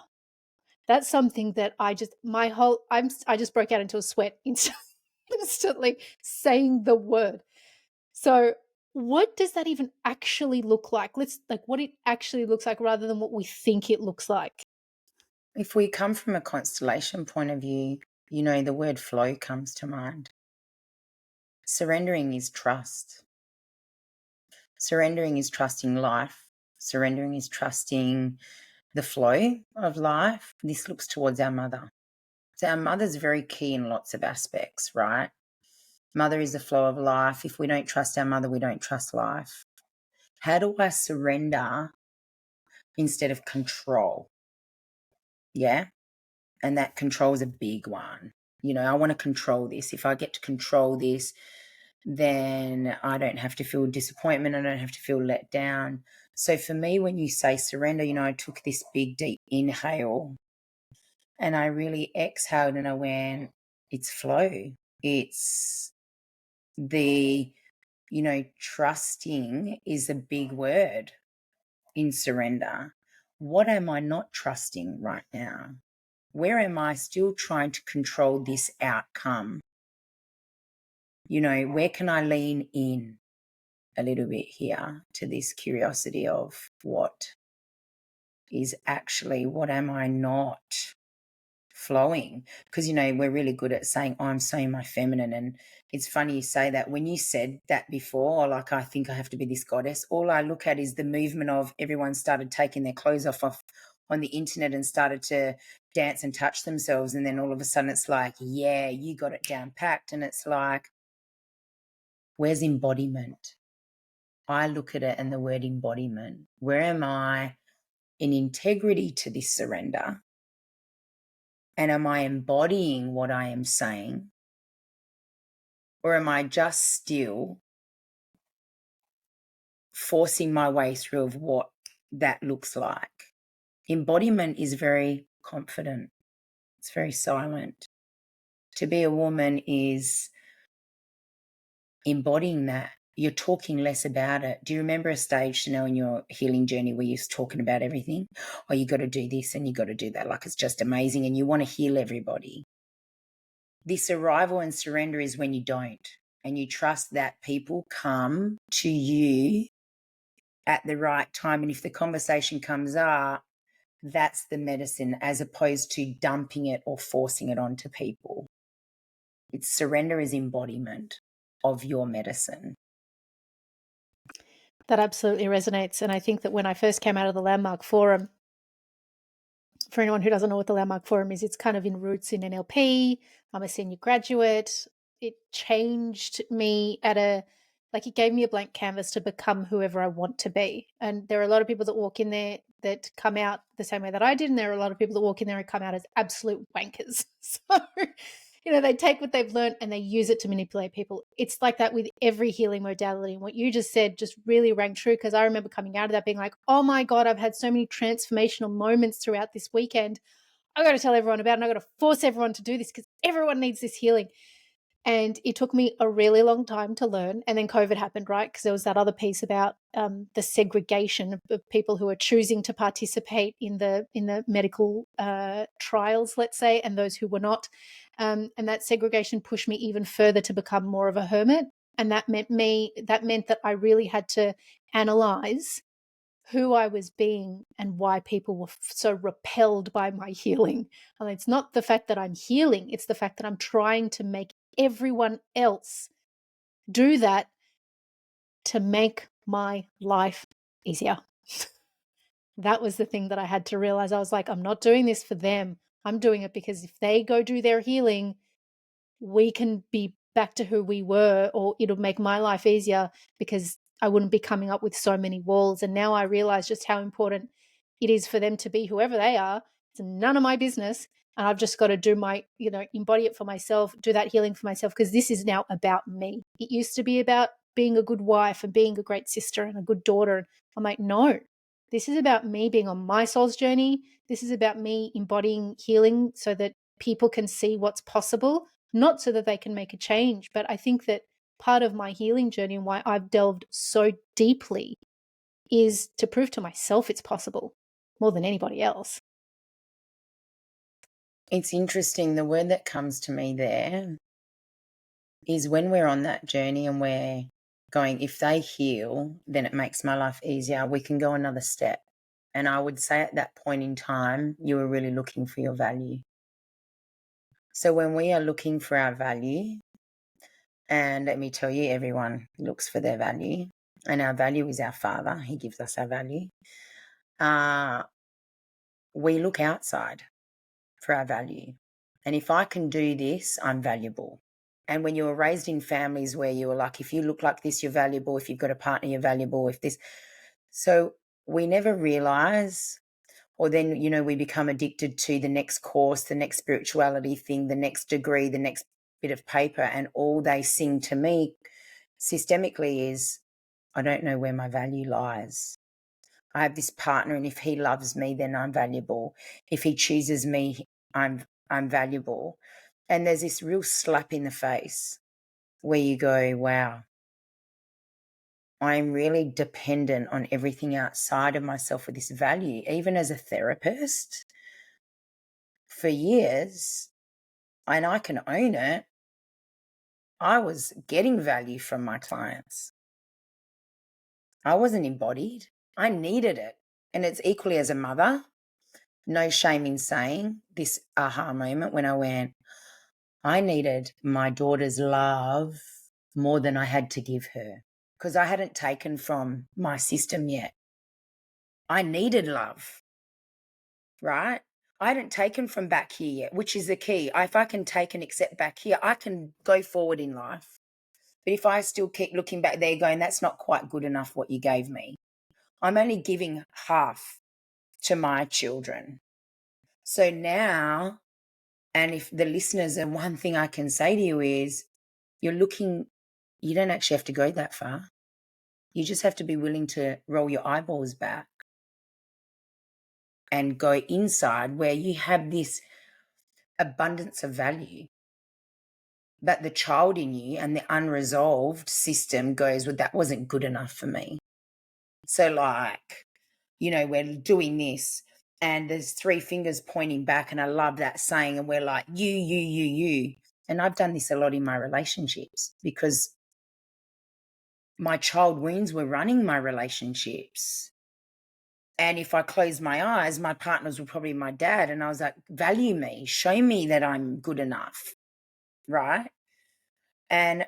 That's something that I just broke out into a sweat instantly saying the word. So what does that even actually look like? What it actually looks like rather than what we think it looks like. If we come from a constellation point of view, the word flow comes to mind. Surrendering is trust. Surrendering is trusting life. Surrendering is trusting the flow of life. This looks towards our mother. So our mother's very key in lots of aspects, right? Mother is the flow of life. If we don't trust our mother, we don't trust life. How do I surrender instead of control? Yeah. And that control is a big one. I want to control this. If I get to control this, then I don't have to feel disappointment. I don't have to feel let down. So for me, when you say surrender, I took this big, deep inhale and I really exhaled, and I went, it's flow. It's the, trusting is a big word in surrender. What am I not trusting right now? Where am I still trying to control this outcome? Where can I lean in a little bit here to this curiosity of what am I not flowing? Because, we're really good at saying, oh, I'm so in my feminine. And it's funny you say that. When you said that before, like, I think I have to be this goddess, all I look at is the movement of everyone started taking their clothes off on the internet and started to dance and touch themselves. And then all of a sudden it's like, yeah, you got it down packed. And it's like, where's embodiment? I look at it and the word embodiment. Where am I in integrity to this surrender? And am I embodying what I am saying? Or am I just still forcing my way through of what that looks like? Embodiment is very confident. It's very silent. To be a woman is embodying that. You're talking less about it. Do you remember a stage, Chanel, in your healing journey where you're talking about everything? Oh, you got to do this and you got to do that. Like, it's just amazing. And you want to heal everybody. This arrival and surrender is when you don't. And you trust that people come to you at the right time. And if the conversation comes up, that's the medicine, as opposed to dumping it or forcing it onto people. It's surrender is embodiment of your medicine. That absolutely resonates. And I think that when I first came out of the Landmark Forum, for anyone who doesn't know what the Landmark Forum is, it's kind of in roots in NLP. I'm a senior graduate. It changed me at a Like, it gave me a blank canvas to become whoever I want to be. And there are a lot of people that walk in there that come out the same way that I did. And there are a lot of people that walk in there and come out as absolute wankers. So, they take what they've learned and they use it to manipulate people. It's like that with every healing modality. And what you just said just really rang true, because I remember coming out of that being like, oh my God, I've had so many transformational moments throughout this weekend. I got to tell everyone about it. And I got to force everyone to do this because everyone needs this healing. And it took me a really long time to learn. And then COVID happened, right? Because there was that other piece about the segregation of people who are choosing to participate in the medical trials, let's say, and those who were not. And that segregation pushed me even further to become more of a hermit. And that meant that I really had to analyze who I was being and why people were so repelled by my healing. And it's not the fact that I'm healing, it's the fact that I'm trying to make everyone else do that to make my life easier. That was the thing that I had to realize. I was like, I'm not doing this for them. I'm doing it because if they go do their healing, we can be back to who we were, or it'll make my life easier because I wouldn't be coming up with so many walls. And now I realize just how important it is for them to be whoever they are. It's none of my business. And I've just got to do my, embody it for myself, do that healing for myself, because this is now about me. It used to be about being a good wife and being a great sister and a good daughter. And I'm like, no, this is about me being on my soul's journey. This is about me embodying healing so that people can see what's possible, not so that they can make a change. But I think that part of my healing journey and why I've delved so deeply is to prove to myself it's possible more than anybody else. It's interesting. The word that comes to me there is when we're on that journey and we're going, if they heal, then it makes my life easier. We can go another step. And I would say at that point in time, you were really looking for your value. So when we are looking for our value, and let me tell you, everyone looks for their value, and our value is our Father. He gives us our value. We look outside for our value. And if I can do this, I'm valuable. And when you were raised in families where you were like, if you look like this, you're valuable. If you've got a partner, you're valuable. If this, so we never realize, or then, we become addicted to the next course, the next spirituality thing, the next degree, the next bit of paper. And all they sing to me systemically is, I don't know where my value lies. I have this partner, and if he loves me, then I'm valuable. If he chooses me, I'm valuable. And there's this real slap in the face where you go, wow, I'm really dependent on everything outside of myself for this value. Even as a therapist for years, and I can own it, I was getting value from my clients. I wasn't embodied. I needed it. And it's equally as a mother, no shame in saying this aha moment when I went, I needed my daughter's love more than I had to give her because I hadn't taken from my system yet. I needed love, right? I hadn't taken from back here yet, which is the key. If I can take and accept back here, I can go forward in life. But if I still keep looking back there going, that's not quite good enough what you gave me, I'm only giving half to my children. So now, and if the listeners, and one thing I can say to you is, you don't actually have to go that far. You just have to be willing to roll your eyeballs back and go inside where you have this abundance of value. But the child in you and the unresolved system goes, well, that wasn't good enough for me. So we're doing this and there's three fingers pointing back, and I love that saying, and we're like, you. And I've done this a lot in my relationships because my child wounds were running my relationships. And if I closed my eyes, my partners were probably my dad. And I was like, value me, show me that I'm good enough, right? And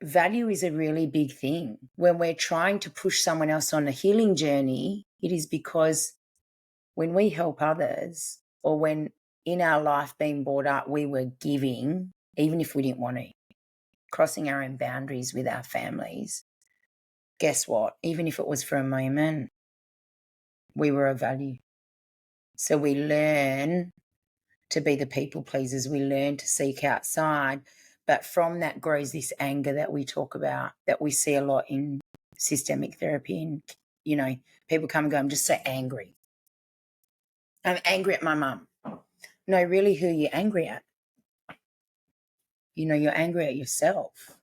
value is a really big thing. When we're trying to push someone else on a healing journey, it is because when we help others, or when in our life being brought up, we were giving, even if we didn't want to, crossing our own boundaries with our families. guess what? Even if it was for a moment, we were of value. So we learn to be the people pleasers. We learn to seek outside. But from that grows this anger that we talk about, that we see a lot in systemic therapy. And, you know, people come and go, I'm just so angry. I'm angry at my mum. No, really, who are you angry at? You know, you're angry at yourself.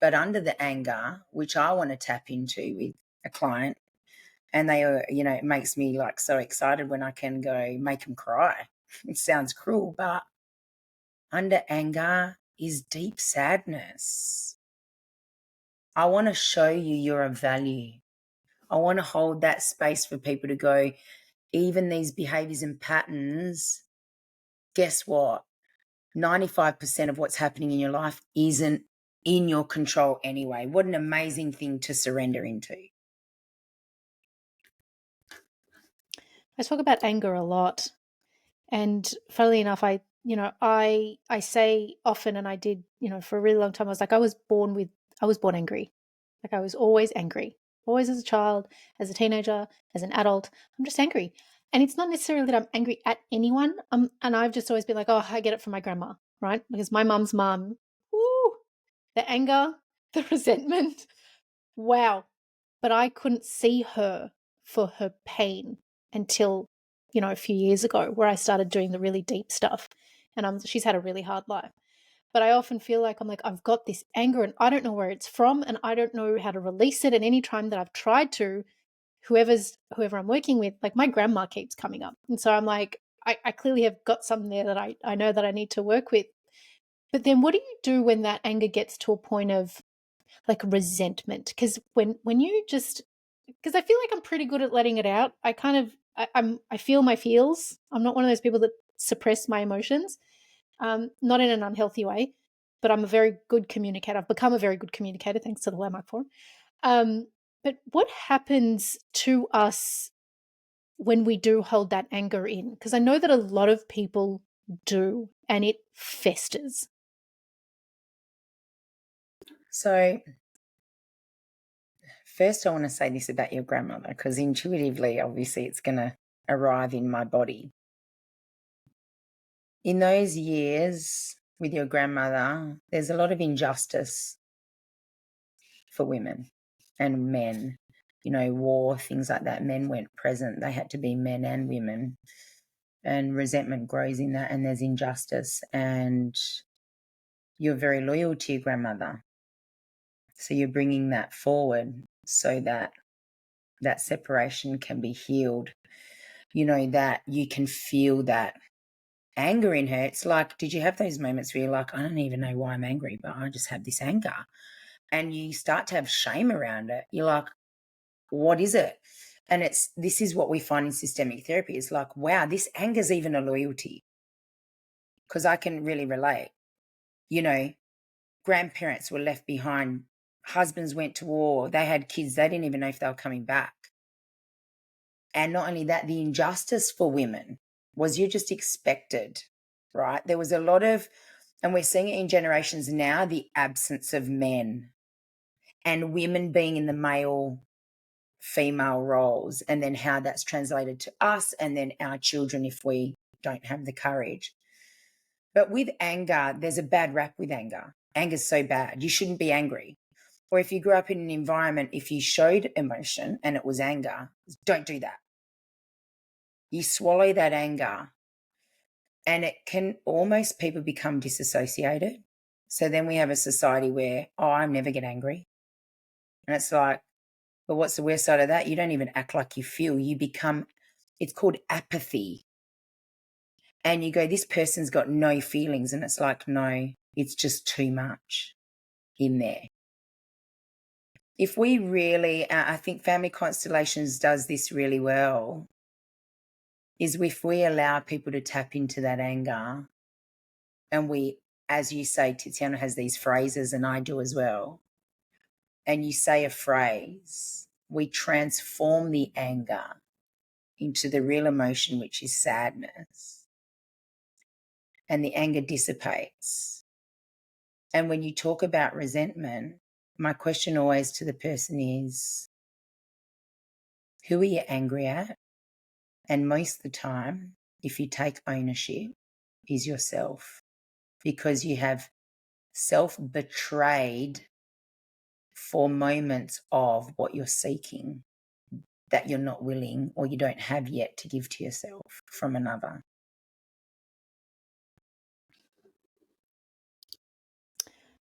But under the anger, which I want to tap into with a client, and they are, you know, it makes me like so excited when I can go make them cry. It sounds cruel, but under anger is deep sadness. I want to show you you're of value. I want to hold that space for people to go, even these behaviors and patterns, guess what? 95% of what's happening in your life isn't in your control anyway. What an amazing thing to surrender into. I talk about anger a lot. And funnily enough, I say often, and I did, for a really long time, I was like, I was born angry. Like I was always angry, always as a child, as a teenager, as an adult. I'm just angry. And it's not necessarily that I'm angry at anyone. And I've just always been like, oh, I get it from my grandma, right? Because my mum's mum, woo, the anger, the resentment, wow. But I couldn't see her for her pain until, a few years ago, where I started doing the really deep stuff. And she's had a really hard life. But I often feel like I've got this anger and I don't know where it's from and I don't know how to release it. And any time that I've tried to, whoever I'm working with, like my grandma keeps coming up. And so I'm like, I clearly have got something there that I know that I need to work with. But then what do you do when that anger gets to a point of like resentment? Because when you just, because I feel like I'm pretty good at letting it out. I feel my feels. I'm not one of those people that suppress my emotions, not in an unhealthy way, but I'm a very good communicator. I've become a very good communicator thanks to the Landmark Forum. But what happens to us when we do hold that anger in? Because I know that a lot of people do, and it festers. So first I want to say this about your grandmother, because intuitively, obviously, it's going to arrive in my body. In those years with your grandmother, there's a lot of injustice for women and men. You know, war, things like that. Men weren't present. They had to be men and women. And resentment grows in that, and there's injustice. And you're very loyal to your grandmother. So you're bringing that forward so that that separation can be healed. You know, that you can feel that anger in her. It's like, did you have those moments where you're like, I don't even know why I'm angry, but I just have this anger? And you start to have shame around it. You're like, what is it? And this is what we find in systemic therapy. It's like, wow, this anger's even a loyalty. Because I can really relate. You know, grandparents were left behind. Husbands went to war. They had kids. They didn't even know if they were coming back. And not only that, the injustice for women was you just expected, right? There was a lot of, and we're seeing it in generations now, the absence of men and women being in the male female roles, and then how that's translated to us and then our children if we don't have the courage. But with anger, there's a bad rap with anger. Anger's so bad. You shouldn't be angry. Or if you grew up in an environment, if you showed emotion and it was anger, don't do that. You swallow that anger and it can almost, people become disassociated. So then we have a society where, oh, I never get angry. And it's like, but what's the worst side of that? You don't even act like you feel. You become, it's called apathy. And you go, this person's got no feelings. And it's like, no, it's just too much in there. If we really, I think Family Constellations does this really well, is if we allow people to tap into that anger, and we, as you say, Tiziana has these phrases and I do as well, and you say a phrase, we transform the anger into the real emotion, which is sadness, and the anger dissipates. And when you talk about resentment, my question always to the person is, who are you angry at? And most of the time, if you take ownership, is yourself, because you have self-betrayed for moments of what you're seeking that you're not willing or you don't have yet to give to yourself from another.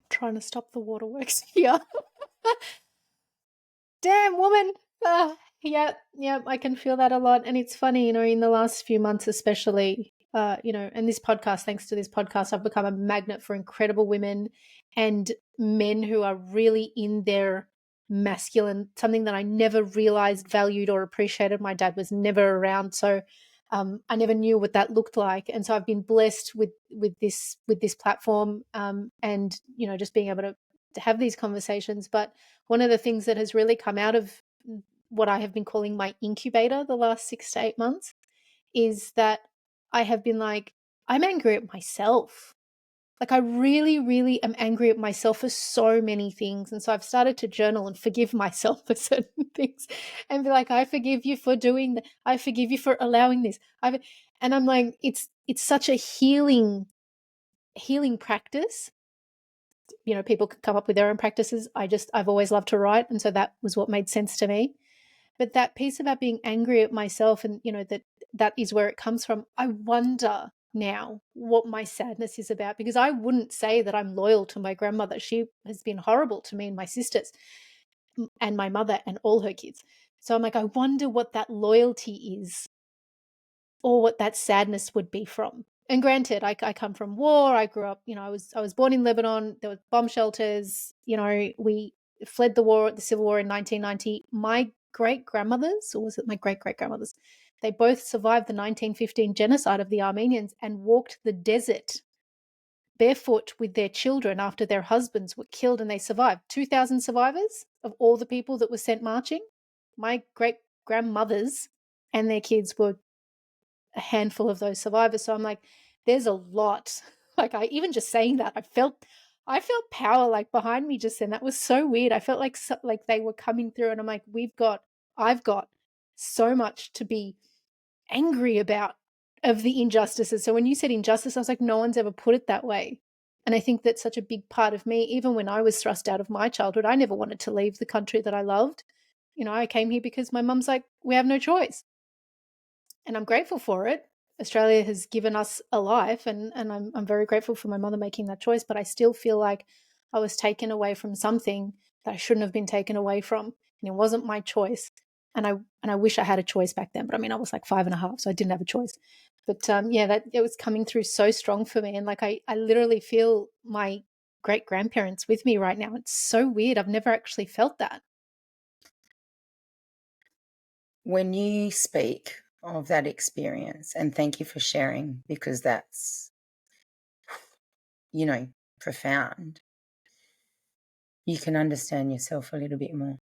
Trying to stop the waterworks here. Damn, woman. Yeah, I can feel that a lot. And it's funny, in the last few months, especially, and this podcast, thanks to this podcast, I've become a magnet for incredible women and men who are really in their masculine, something that I never realized, valued, or appreciated. My dad was never around. So I never knew what that looked like. And so I've been blessed with this platform, and, just being able to have these conversations. But one of the things that has really come out of what I have been calling my incubator the last 6 to 8 months is that I have been like, I'm angry at myself. Like, I really, really am angry at myself for so many things. And so I've started to journal and forgive myself for certain things and be like, I forgive you for doing that. I forgive you for allowing this. And I'm like, it's such a healing practice. People can come up with their own practices. I've always loved to write. And so that was what made sense to me. But that piece about being angry at myself, and, that is where it comes from. I wonder now what my sadness is about, because I wouldn't say that I'm loyal to my grandmother. She has been horrible to me and my sisters and my mother and all her kids. So I'm like, I wonder what that loyalty is, or what that sadness would be from. And granted, I come from war. I grew up, I was born in Lebanon. There were bomb shelters. We fled the civil war in 1990. My great grandmothers, or was it my great great grandmothers? They both survived the 1915 genocide of the Armenians and walked the desert barefoot with their children after their husbands were killed, and they survived. 2,000 survivors of all the people that were sent marching. My great grandmothers and their kids were a handful of those survivors. So I'm like, there's a lot. Like, I even just saying that, I felt power like behind me just then. That was so weird. I felt like they were coming through, and I'm like, I've got so much to be angry about of the injustices. So when you said injustice, I was like, no one's ever put it that way. And I think that's such a big part of me. Even when I was thrust out of my childhood, I never wanted to leave the country that I loved. I came here because my mum's like, we have no choice. And I'm grateful for it. Australia has given us a life, and I'm very grateful for my mother making that choice, but I still feel like I was taken away from something that I shouldn't have been taken away from, and it wasn't my choice. And I wish I had a choice back then, but I mean, I was like 5.5, so I didn't have a choice. But that it was coming through so strong for me, and like I literally feel my great grandparents with me right now. It's so weird. I've never actually felt that. When you speak of that experience, and thank you for sharing, because that's, profound, you can understand yourself a little bit more.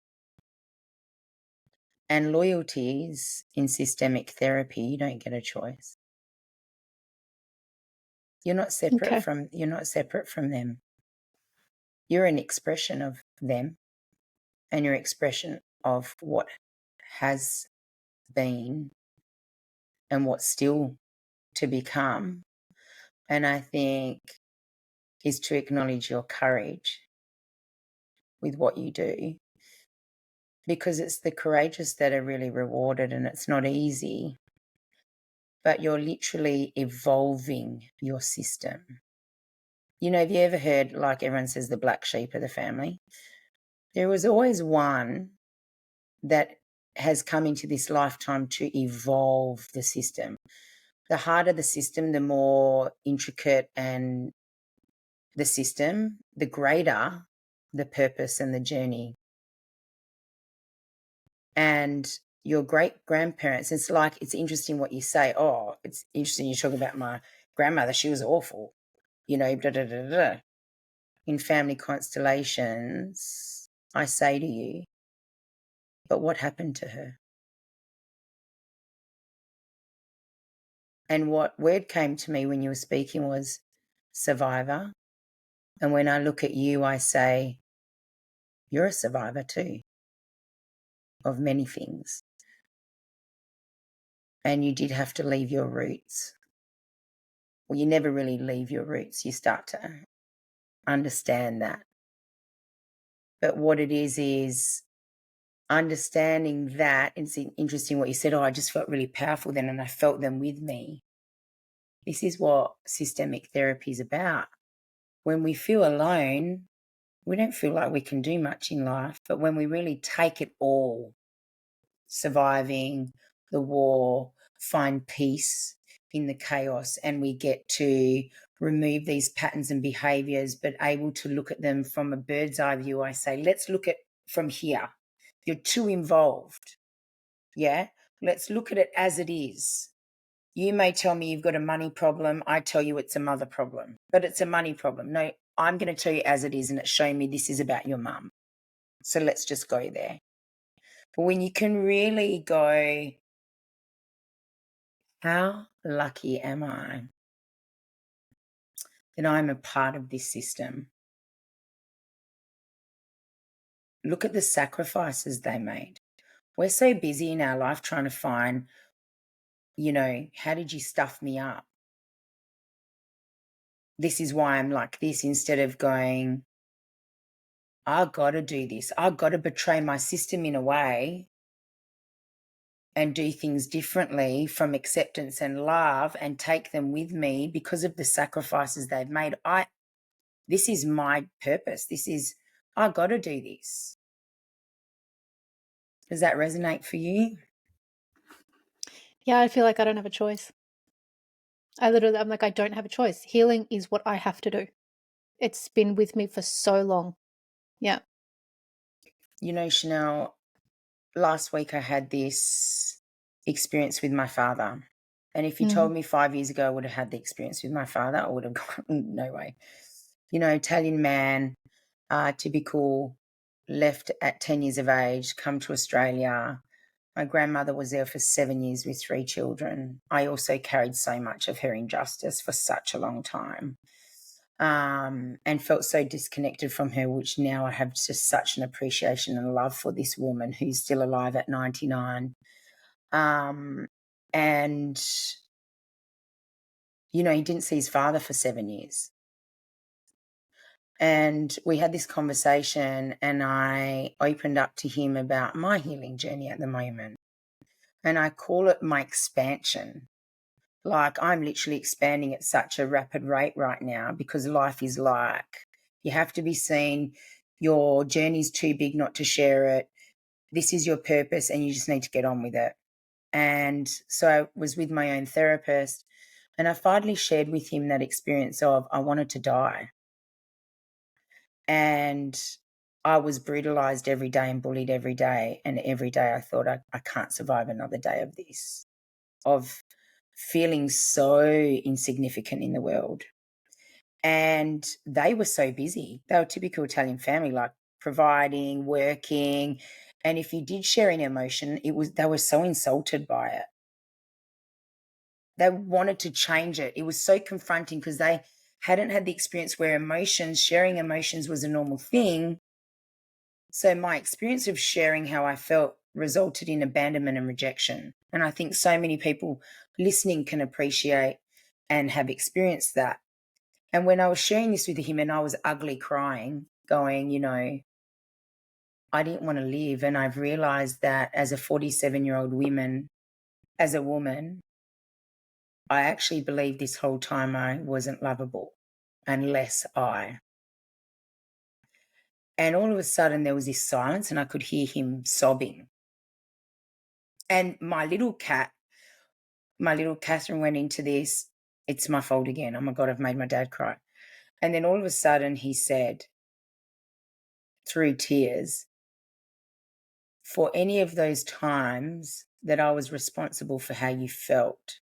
And loyalties in systemic therapy, you don't get a choice. You're not separate Okay. from them. You're an expression of them, and your expression of what has been and what's still to become. And I think is to acknowledge your courage with what you do, because it's the courageous that are really rewarded, and it's not easy, but you're literally evolving your system. Have you ever heard, like everyone says, the black sheep of the family? There was always one that has come into this lifetime to evolve the system. The harder the system, the more intricate and the system, the greater the purpose and the journey. And your great grandparents, it's interesting what you say. Oh, it's interesting you talk about my grandmother. She was awful, da da da da da. In family constellations, I say to you, but what happened to her? And what word came to me when you were speaking was survivor. And when I look at you, I say, You're a survivor too of many things. And you did have to leave your roots. Well, you never really leave your roots. You start to understand that. But what it is understanding that. It's interesting what you said. Oh, I just felt really powerful then, and I felt them with me. This is what systemic therapy is about. When we feel alone, we don't feel like we can do much in life. But when we really take it all, surviving the war, find peace in the chaos, and we get to remove these patterns and behaviors, but able to look at them from a bird's eye view, I say, let's look at from here. You're too involved. Yeah? Let's look at it as it is. You may tell me you've got a money problem. I tell you it's a mother problem, but it's a money problem. No, I'm going to tell you as it is, and it's showing me this is about your mum. So let's just go there. But when you can really go, how lucky am I that I'm a part of this system? Look at the sacrifices they made. We're so busy in our life trying to find, how did you stuff me up? This is why I'm like this, instead of going, I've got to do this. I've got to betray my system in a way and do things differently from acceptance and love and take them with me because of the sacrifices they've made. This is my purpose. I've got to do this. Does that resonate for you? Yeah, I feel like I don't have a choice. I'm like, I don't have a choice. Healing is what I have to do. It's been with me for so long. Yeah. Chanel, last week I had this experience with my father. And if you told me 5 years ago I would have had the experience with my father, I would have gone, no way. Italian man, typical, left at 10 years of age, come to Australia. My grandmother was there for 7 years with 3 children. I also carried so much of her injustice for such a long time, and felt so disconnected from her, which now I have just such an appreciation and love for this woman who's still alive at 99. And, he didn't see his father for 7 years. And we had this conversation, and I opened up to him about my healing journey at the moment. And I call it my expansion. Like, I'm literally expanding at such a rapid rate right now because life is like, you have to be seen. Your journey's too big not to share it. This is your purpose and you just need to get on with it. And so I was with my own therapist, and I finally shared with him that experience of I wanted to die. And I was brutalized every day and bullied every day. And every day I thought I can't survive another day of this, of feeling so insignificant in the world. And they were so busy. They were a typical Italian family, like providing, working. And if you did share an emotion, they were so insulted by it. They wanted to change it. It was so confronting because they hadn't had the experience where sharing emotions was a normal thing. So my experience of sharing how I felt resulted in abandonment and rejection. And I think so many people listening can appreciate and have experienced that. And when I was sharing this with him, and I was ugly crying, going, I didn't want to live. And I've realized that as a 47-year-old woman, as a woman, I actually believed this whole time I wasn't lovable unless I. And all of a sudden there was this silence, and I could hear him sobbing. And my little Catherine went into this, it's my fault again. Oh my God, I've made my dad cry. And then all of a sudden he said, through tears, for any of those times that I was responsible for how you felt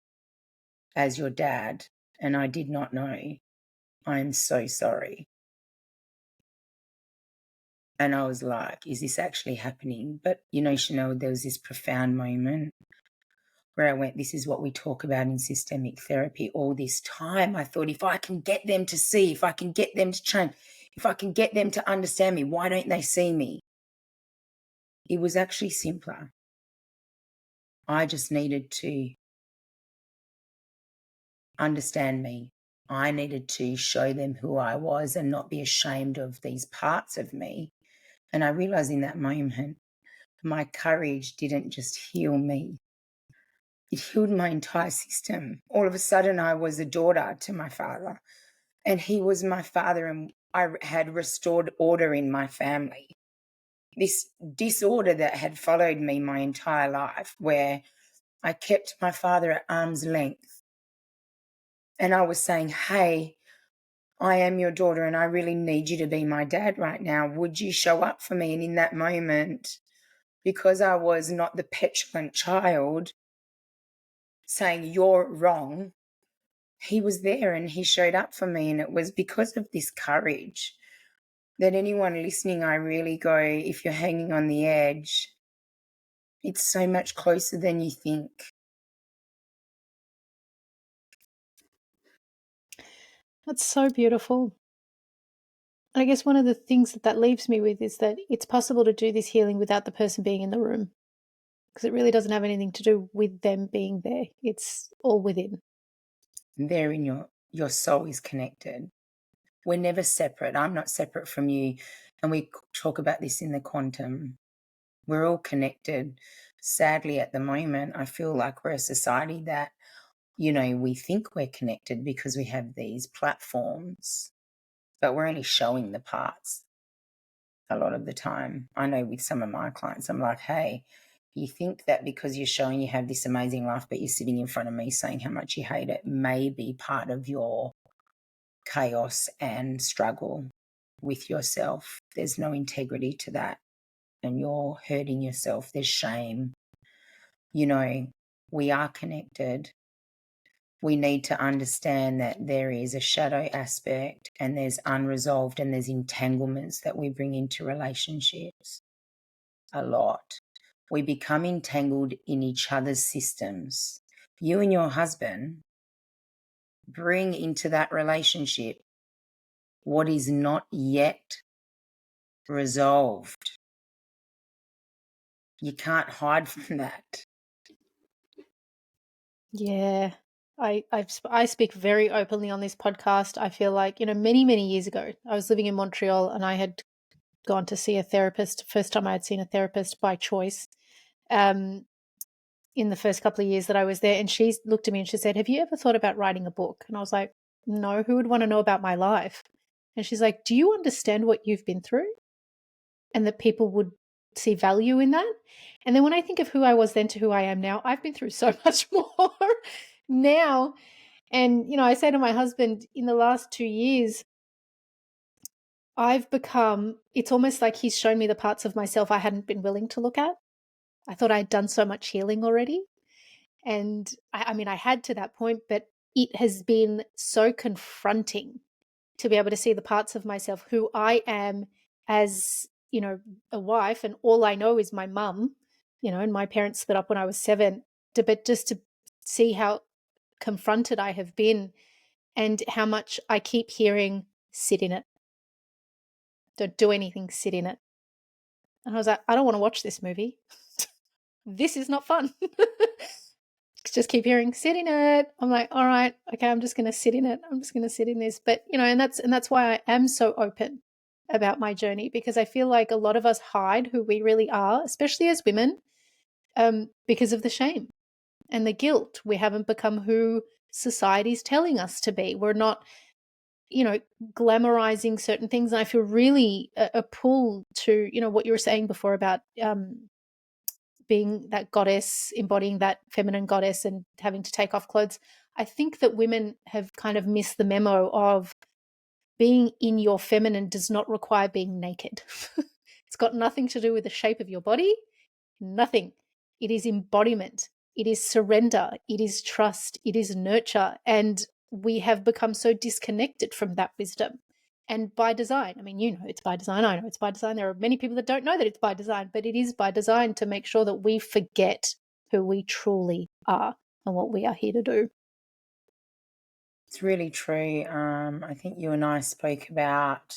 as your dad, and I did not know, I'm so sorry. And I was like, is this actually happening? But, Chanel, there was this profound moment where I went, this is what we talk about in systemic therapy all this time. I thought, if I can get them to see, if I can get them to change, If I can get them to understand me, why don't they see me? It was actually simpler. I just needed to understand me. I needed to show them who I was and not be ashamed of these parts of me. And I realized in that moment, my courage didn't just heal me, it healed my entire system. All of a sudden, I was a daughter to my father, and he was my father, and I had restored order in my family. This disorder that had followed me my entire life, where I kept my father at arm's length, and I was saying, hey, I am your daughter and I really need you to be my dad right now. Would you show up for me? And in that moment, because I was not the petulant child saying you're wrong, he was there and he showed up for me. And it was because of this courage that anyone listening, I really go, if you're hanging on the edge, it's so much closer than you think. That's so beautiful. And I guess one of the things that leaves me with is that it's possible to do this healing without the person being in the room, because it really doesn't have anything to do with them being there. It's all within. There in your soul is connected. We're never separate. I'm not separate from you. And we talk about this in the quantum. We're all connected. Sadly, at the moment, I feel like we're a society that, we think we're connected because we have these platforms, but we're only showing the parts a lot of the time. I know with some of my clients, I'm like, hey, you think that because you're showing you have this amazing life, but you're sitting in front of me saying how much you hate it, may be part of your chaos and struggle with yourself. There's no integrity to that. And you're hurting yourself. There's shame. We are connected. We need to understand that there is a shadow aspect and there's unresolved and there's entanglements that we bring into relationships a lot. We become entangled in each other's systems. You and your husband bring into that relationship what is not yet resolved. You can't hide from that. Yeah. I speak very openly on this podcast. I feel like, many, many years ago, I was living in Montreal and I had gone to see a therapist. First time I had seen a therapist by choice. In the first couple of years that I was there. And she looked at me and she said, have you ever thought about writing a book? And I was like, no, who would want to know about my life? And she's like, do you understand what you've been through? And that people would see value in that. And then when I think of who I was then to who I am now, I've been through so much more now. And, I say to my husband, in the last 2 years, it's almost like he's shown me the parts of myself I hadn't been willing to look at. I thought I'd done so much healing already. And I mean, I had to that point, but it has been so confronting to be able to see the parts of myself who I am as, a wife, and all I know is my mum, and my parents split up when I was 7, but just to see how confronted I have been and how much I keep hearing, sit in it. Don't do anything, sit in it. And I was like, I don't want to watch this movie. This is not fun. Just keep hearing, sit in it. I'm like, all right, okay, I'm just going to sit in it. I'm just going to sit in this. But, and that's why I am so open about my journey, because I feel like a lot of us hide who we really are, especially as women, because of the shame and the guilt. We haven't become who society's telling us to be. We're not, glamorizing certain things. And I feel really a pull to, what you were saying before about being that goddess, embodying that feminine goddess and having to take off clothes. I think that women have kind of missed the memo of being in your feminine does not require being naked. It's got nothing to do with the shape of your body, nothing. It is embodiment. It is surrender. It is trust. It is nurture. And we have become so disconnected from that wisdom. And by design, I mean, it's by design. I know it's by design. There are many people that don't know that it's by design, but it is by design to make sure that we forget who we truly are and what we are here to do. It's really true. I think you and I spoke about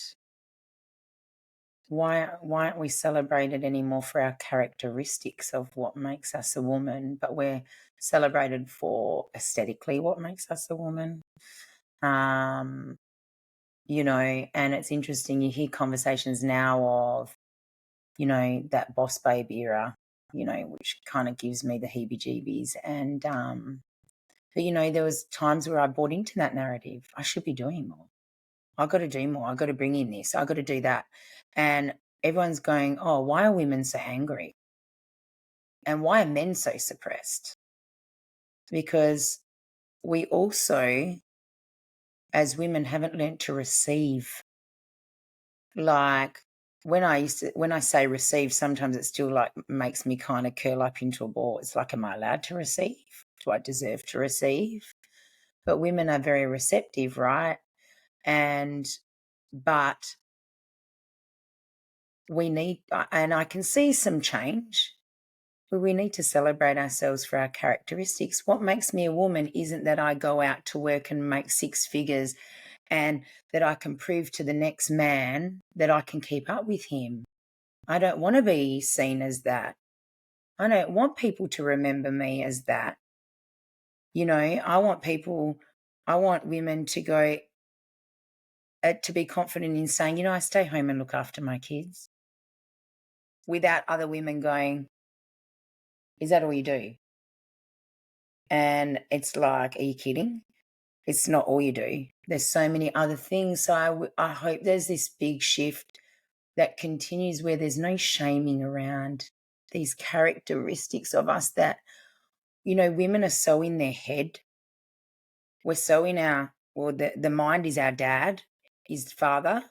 why aren't we celebrated anymore for our characteristics of what makes us a woman, but we're celebrated for aesthetically what makes us a woman? You know, and it's interesting, you hear conversations now of, you know, that boss babe era, you know, which kind of gives me the heebie-jeebies. And but you know, there was times where I bought into that narrative. I should be doing more. I got to do more. I got to bring in this. I got to do that. And everyone's going, oh, why are women so angry? And why are men so suppressed? Because we also, as women, haven't learned to receive. Like when I say receive, sometimes it still like makes me kind of curl up into a ball. It's like, am I allowed to receive? Do I deserve to receive? But women are very receptive, right? But we need, and I can see some change, but we need to celebrate ourselves for our characteristics. What makes me a woman isn't that I go out to work and make six figures and that I can prove to the next man that I can keep up with him. I don't want to be seen as that. I don't want people to remember me as that. You know, I want women to go, to be confident in saying, you know, I stay home and look after my kids, without other women going, is that all you do? And it's like, are you kidding? It's not all you do. There's so many other things. So I hope there's this big shift that continues where there's no shaming around these characteristics of us that, you know, women are so in their head. We're so in the mind is our dad, is father,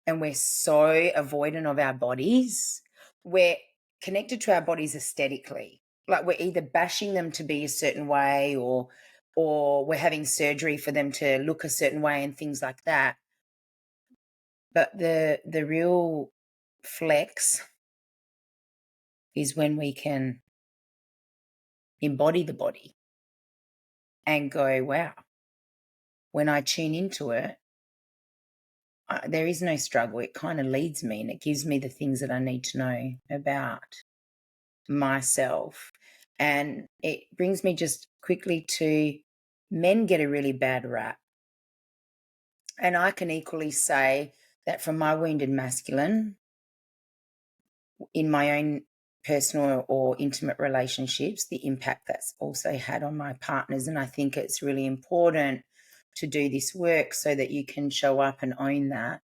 and we're so avoidant of our bodies. We're connected to our bodies aesthetically. Like we're either bashing them to be a certain way or we're having surgery for them to look a certain way and things like that. But the real flex is when we can embody the body and go, wow, when I tune into it, there is no struggle. It kind of leads me and it gives me the things that I need to know about myself. And it brings me just quickly to men get a really bad rap. And I can equally say that from my wounded masculine, in my own personal or intimate relationships, the impact that's also had on my partners. And I think it's really important to do this work so that you can show up and own that.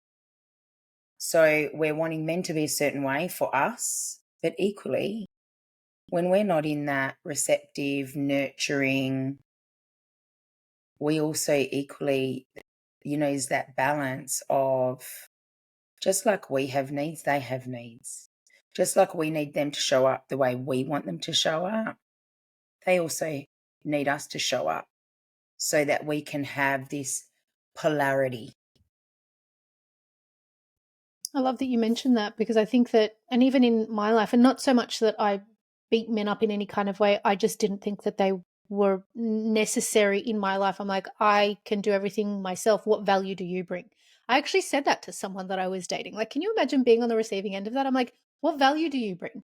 So we're wanting men to be a certain way for us, but equally, when we're not in that receptive, nurturing, we also equally, you know, is that balance of just like we have needs, they have needs. Just like we need them to show up the way we want them to show up, they also need us to show up so that we can have this polarity. I love that you mentioned that, because I think that, and even in my life, and not so much that I beat men up in any kind of way, I just didn't think that they were necessary in my life. I'm like, I can do everything myself. What value do you bring? I actually said that to someone that I was dating. Like, can you imagine being on the receiving end of that? I'm like, what value do you bring?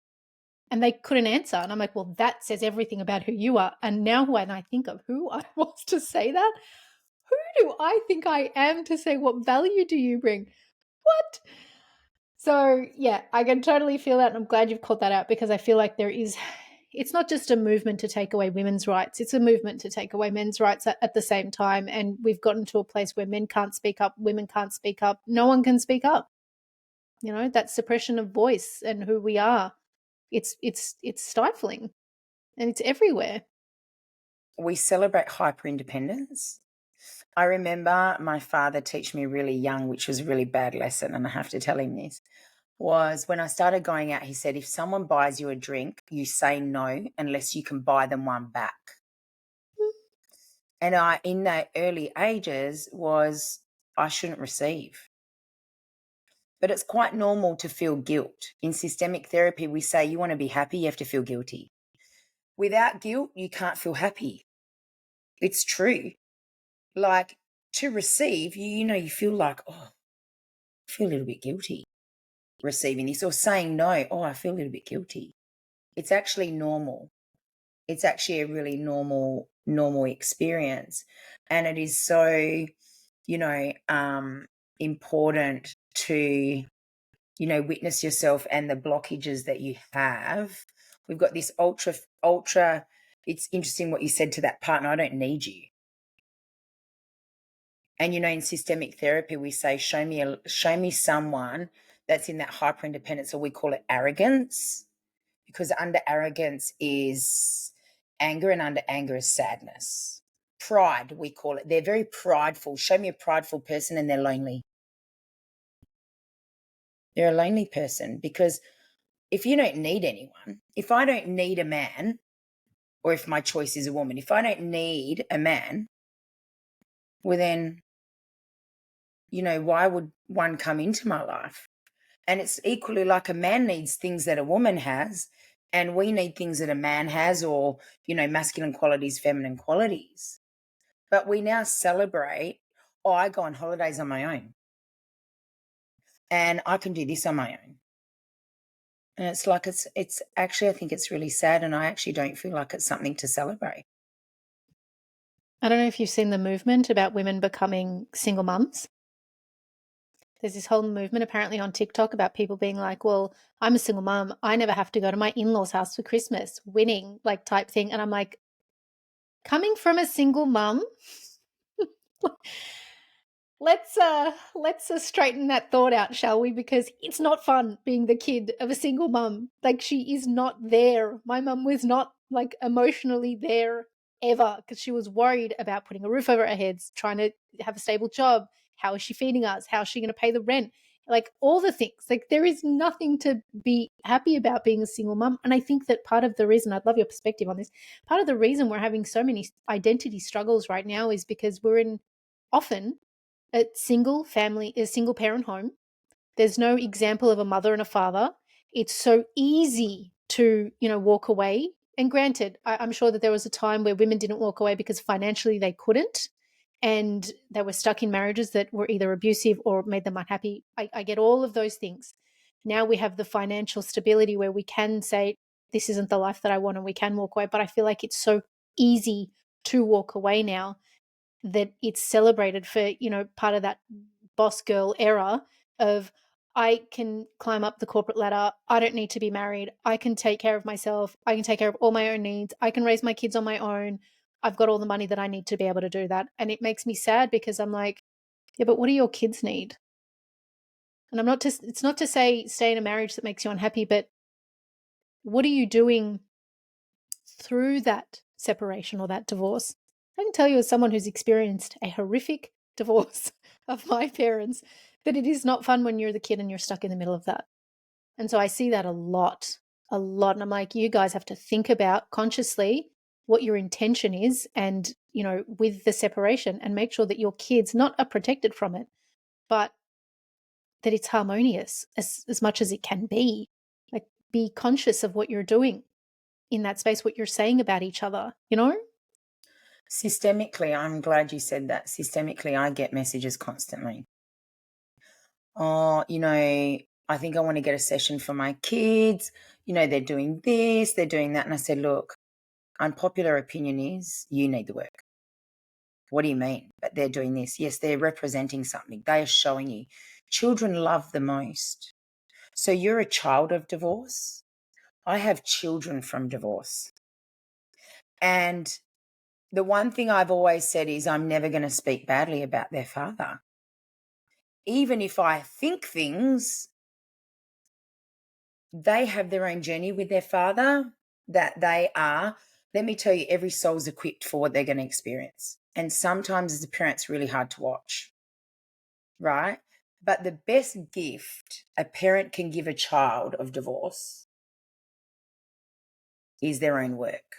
And they couldn't answer. And I'm like, well, that says everything about who you are. And now when I think of who I was to say that, who do I think I am to say, what value do you bring? What? So, yeah, I can totally feel that. And I'm glad you've called that out, because I feel like it's not just a movement to take away women's rights, it's a movement to take away men's rights at the same time. And we've gotten to a place where men can't speak up, women can't speak up, no one can speak up. You know, that suppression of voice and who we are, it's stifling, and it's everywhere. We celebrate hyper independence. I remember my father teaching me really young, which was a really bad lesson, and I have to tell him this, was when I started going out, he said, if someone buys you a drink, you say no unless you can buy them one back. And I, in that early ages, I shouldn't receive. But it's quite normal to feel guilt. In systemic therapy, we say you want to be happy, you have to feel guilty. Without guilt, you can't feel happy. It's true. Like, to receive, you know, you feel like, oh, I feel a little bit guilty. receiving this or saying no. Oh, I feel a little bit guilty. It's actually normal. It's actually a really normal experience. And it is so, important to, witness yourself and the blockages that you have. We've got this ultra, it's interesting what you said to that partner, I don't need you. And, in systemic therapy, we say, show me someone that's in that hyper independence, or we call it arrogance, because under arrogance is anger, and under anger is sadness. Pride, we call it. They're very prideful. Show me a prideful person and they're lonely. They're a lonely person, because if you don't need anyone, if I don't need a man, or if my choice is a woman, if I don't need a man, well then, why would one come into my life? And it's equally like a man needs things that a woman has, and we need things that a man has, or, masculine qualities, feminine qualities. But we now celebrate, oh, I go on holidays on my own, and I can do this on my own. And it's like, it's actually, I think it's really sad, and I actually don't feel like it's something to celebrate. I don't know if you've seen the movement about women becoming single mums. There's this whole movement apparently on TikTok about people being like, well, I'm a single mum. I never have to go to my in-laws' house for Christmas, winning like type thing. And I'm like, coming from a single mum, let's straighten that thought out, shall we? Because it's not fun being the kid of a single mum. Like, she is not there. My mum was not like emotionally there ever, because she was worried about putting a roof over our heads, trying to have a stable job. How is she feeding us? How is she going to pay the rent? Like, all the things. Like, there is nothing to be happy about being a single mum. And I think that part of the reason, I'd love your perspective on this, part of the reason we're having so many identity struggles right now is because we're in often a single parent home. There's no example of a mother and a father. It's so easy to, walk away. And granted, I'm sure that there was a time where women didn't walk away because financially they couldn't, and they were stuck in marriages that were either abusive or made them unhappy. I get all of those things. Now we have the financial stability where we can say, this isn't the life that I want, and we can walk away. But I feel like it's so easy to walk away now, that it's celebrated for, part of that boss girl era of, I can climb up the corporate ladder. I don't need to be married. I can take care of myself. I can take care of all my own needs. I can raise my kids on my own. I've got all the money that I need to be able to do that. And it makes me sad, because I'm like, yeah, but what do your kids need? And it's not to say stay in a marriage that makes you unhappy, but what are you doing through that separation or that divorce? I can tell you, as someone who's experienced a horrific divorce of my parents, that it is not fun when you're the kid and you're stuck in the middle of that. And so I see that a lot. And I'm like, you guys have to think about consciously what your intention is, and, with the separation, and make sure that your kids not are protected from it, but that it's harmonious as much as it can be. Like, be conscious of what you're doing in that space, what you're saying about each other, Systemically, I'm glad you said that. Systemically, I get messages constantly. Oh, I think I want to get a session for my kids. They're doing this, they're doing that. And I said, look, unpopular opinion is you need the work. What do you mean? But they're doing this. Yes, they're representing something. They are showing you. Children love the most. So you're a child of divorce. I have children from divorce. And the one thing I've always said is, I'm never going to speak badly about their father. Even if I think things, they have their own journey with their father, that they are, let me tell you, every soul's equipped for what they're going to experience. And sometimes as a parent, it's really hard to watch, right? But the best gift a parent can give a child of divorce is their own work.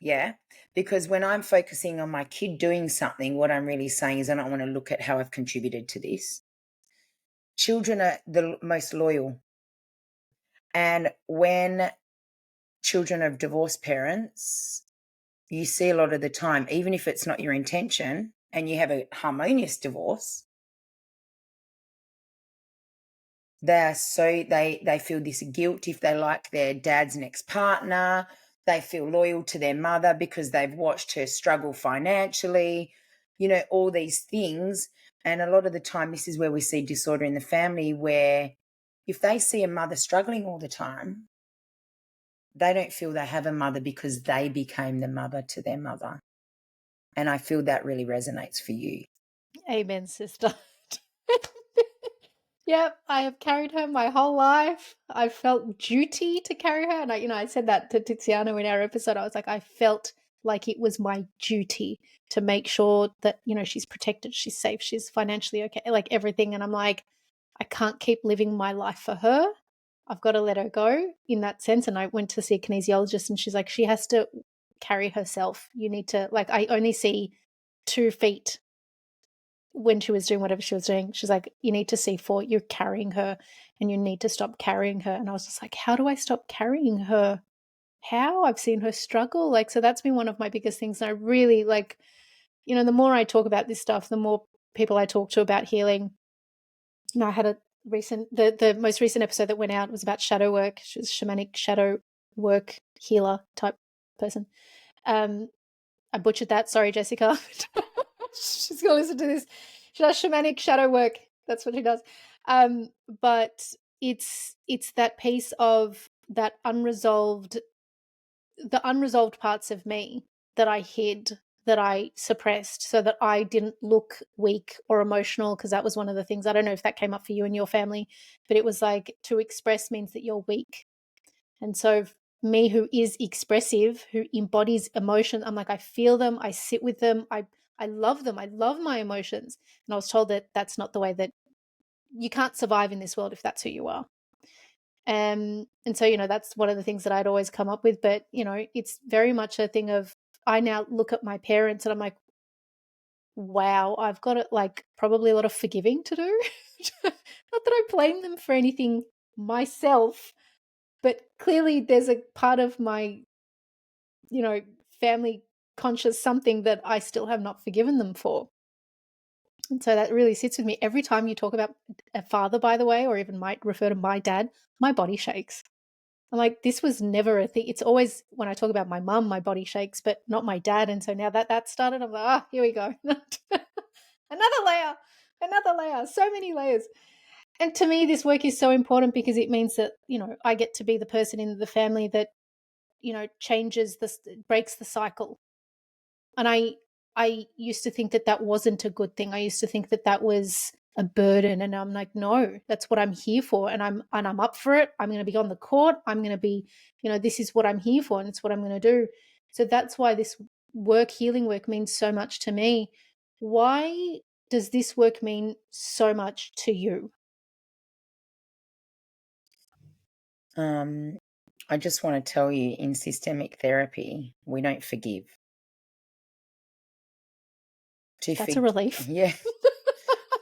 Yeah, because when I'm focusing on my kid doing something, what I'm really saying is, I don't want to look at how I've contributed to this. Children are the most loyal. And when children of divorced parents, you see a lot of the time, even if it's not your intention and you have a harmonious divorce, they feel this guilt if they like their dad's next partner. They feel loyal to their mother because they've watched her struggle financially, all these things. And a lot of the time, this is where we see disorder in the family, where if they see a mother struggling all the time, they don't feel they have a mother because they became the mother to their mother. And I feel that really resonates for you. Amen, sister. Yep, I have carried her my whole life. I felt duty to carry her. And I said that to Tiziano in our episode. I was like, I felt like it was my duty to make sure that, she's protected, she's safe, she's financially okay, like everything. And I'm like, I can't keep living my life for her. I've got to let her go in that sense. And I went to see a kinesiologist and she's like, she has to carry herself. You need to, like, I only see 2 feet when she was doing whatever she was doing. She's like, you need to see 4, you're carrying her and you need to stop carrying her. And I was just like, how do I stop carrying her? How? I've seen her struggle. Like, so that's been one of my biggest things. And I really the more I talk about this stuff, the more people I talk to about healing. And I had the most recent episode that went out was about shadow work. She was a shamanic shadow work healer type person. I butchered that. Sorry, Jessica. She's going to listen to this. She does shamanic shadow work. That's what she does. But it's that piece of that the unresolved parts of me that I hid, that I suppressed so that I didn't look weak or emotional, because that was one of the things. I don't know if that came up for you and your family, but it was like, to express means that you're weak. And so me, who is expressive, who embodies emotion, I'm like, I feel them, I sit with them, I love them, I love my emotions. And I was told that that's not the way, that you can't survive in this world if that's who you are. And so, that's one of the things that I'd always come up with. But, it's very much a thing of, I now look at my parents and I'm like, wow, I've got probably a lot of forgiving to do. Not that I blame them for anything myself, but clearly there's a part of my, family conscious something that I still have not forgiven them for. And so that really sits with me. Every time you talk about a father, by the way, or even might refer to my dad, my body shakes. I'm like, this was never a thing. It's always when I talk about my mum, my body shakes, but not my dad. And so now that started, I'm like, here we go. Another layer, so many layers. And to me, this work is so important because it means that, I get to be the person in the family that, breaks the cycle. And I used to think that wasn't a good thing. I used to think that was a burden, and I'm like, no, that's what I'm here for, and I'm up for it. I'm going to be on the court. I'm going to be, this is what I'm here for, and it's what I'm going to do. So that's why this healing work means so much to me. Why does this work mean so much to you? I just want to tell you, in systemic therapy, we don't forgive. That's a relief. Yeah.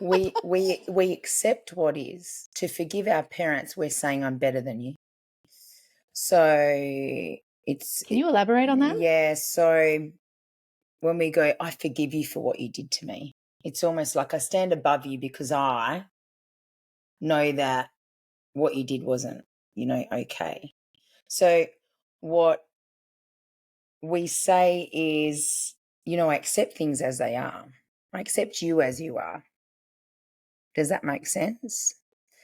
we accept what is. To forgive our parents, we're saying, I'm better than you. So Can you elaborate on that? Yeah. So when we go, I forgive you for what you did to me, it's almost like I stand above you because I know that what you did wasn't, okay. So what we say is, I accept things as they are. I accept you as you are. Does that make sense?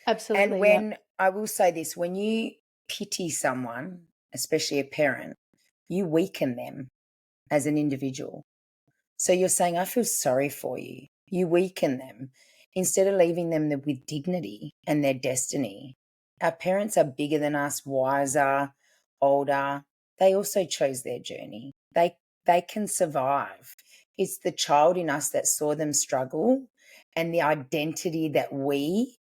Absolutely. And I will say this, when you pity someone, especially a parent, you weaken them as an individual. So you're saying, I feel sorry for you. You weaken them instead of leaving them with dignity and their destiny. Our parents are bigger than us, wiser, older. They also chose their journey. They can survive. It's the child in us that saw them struggle, and the identity that we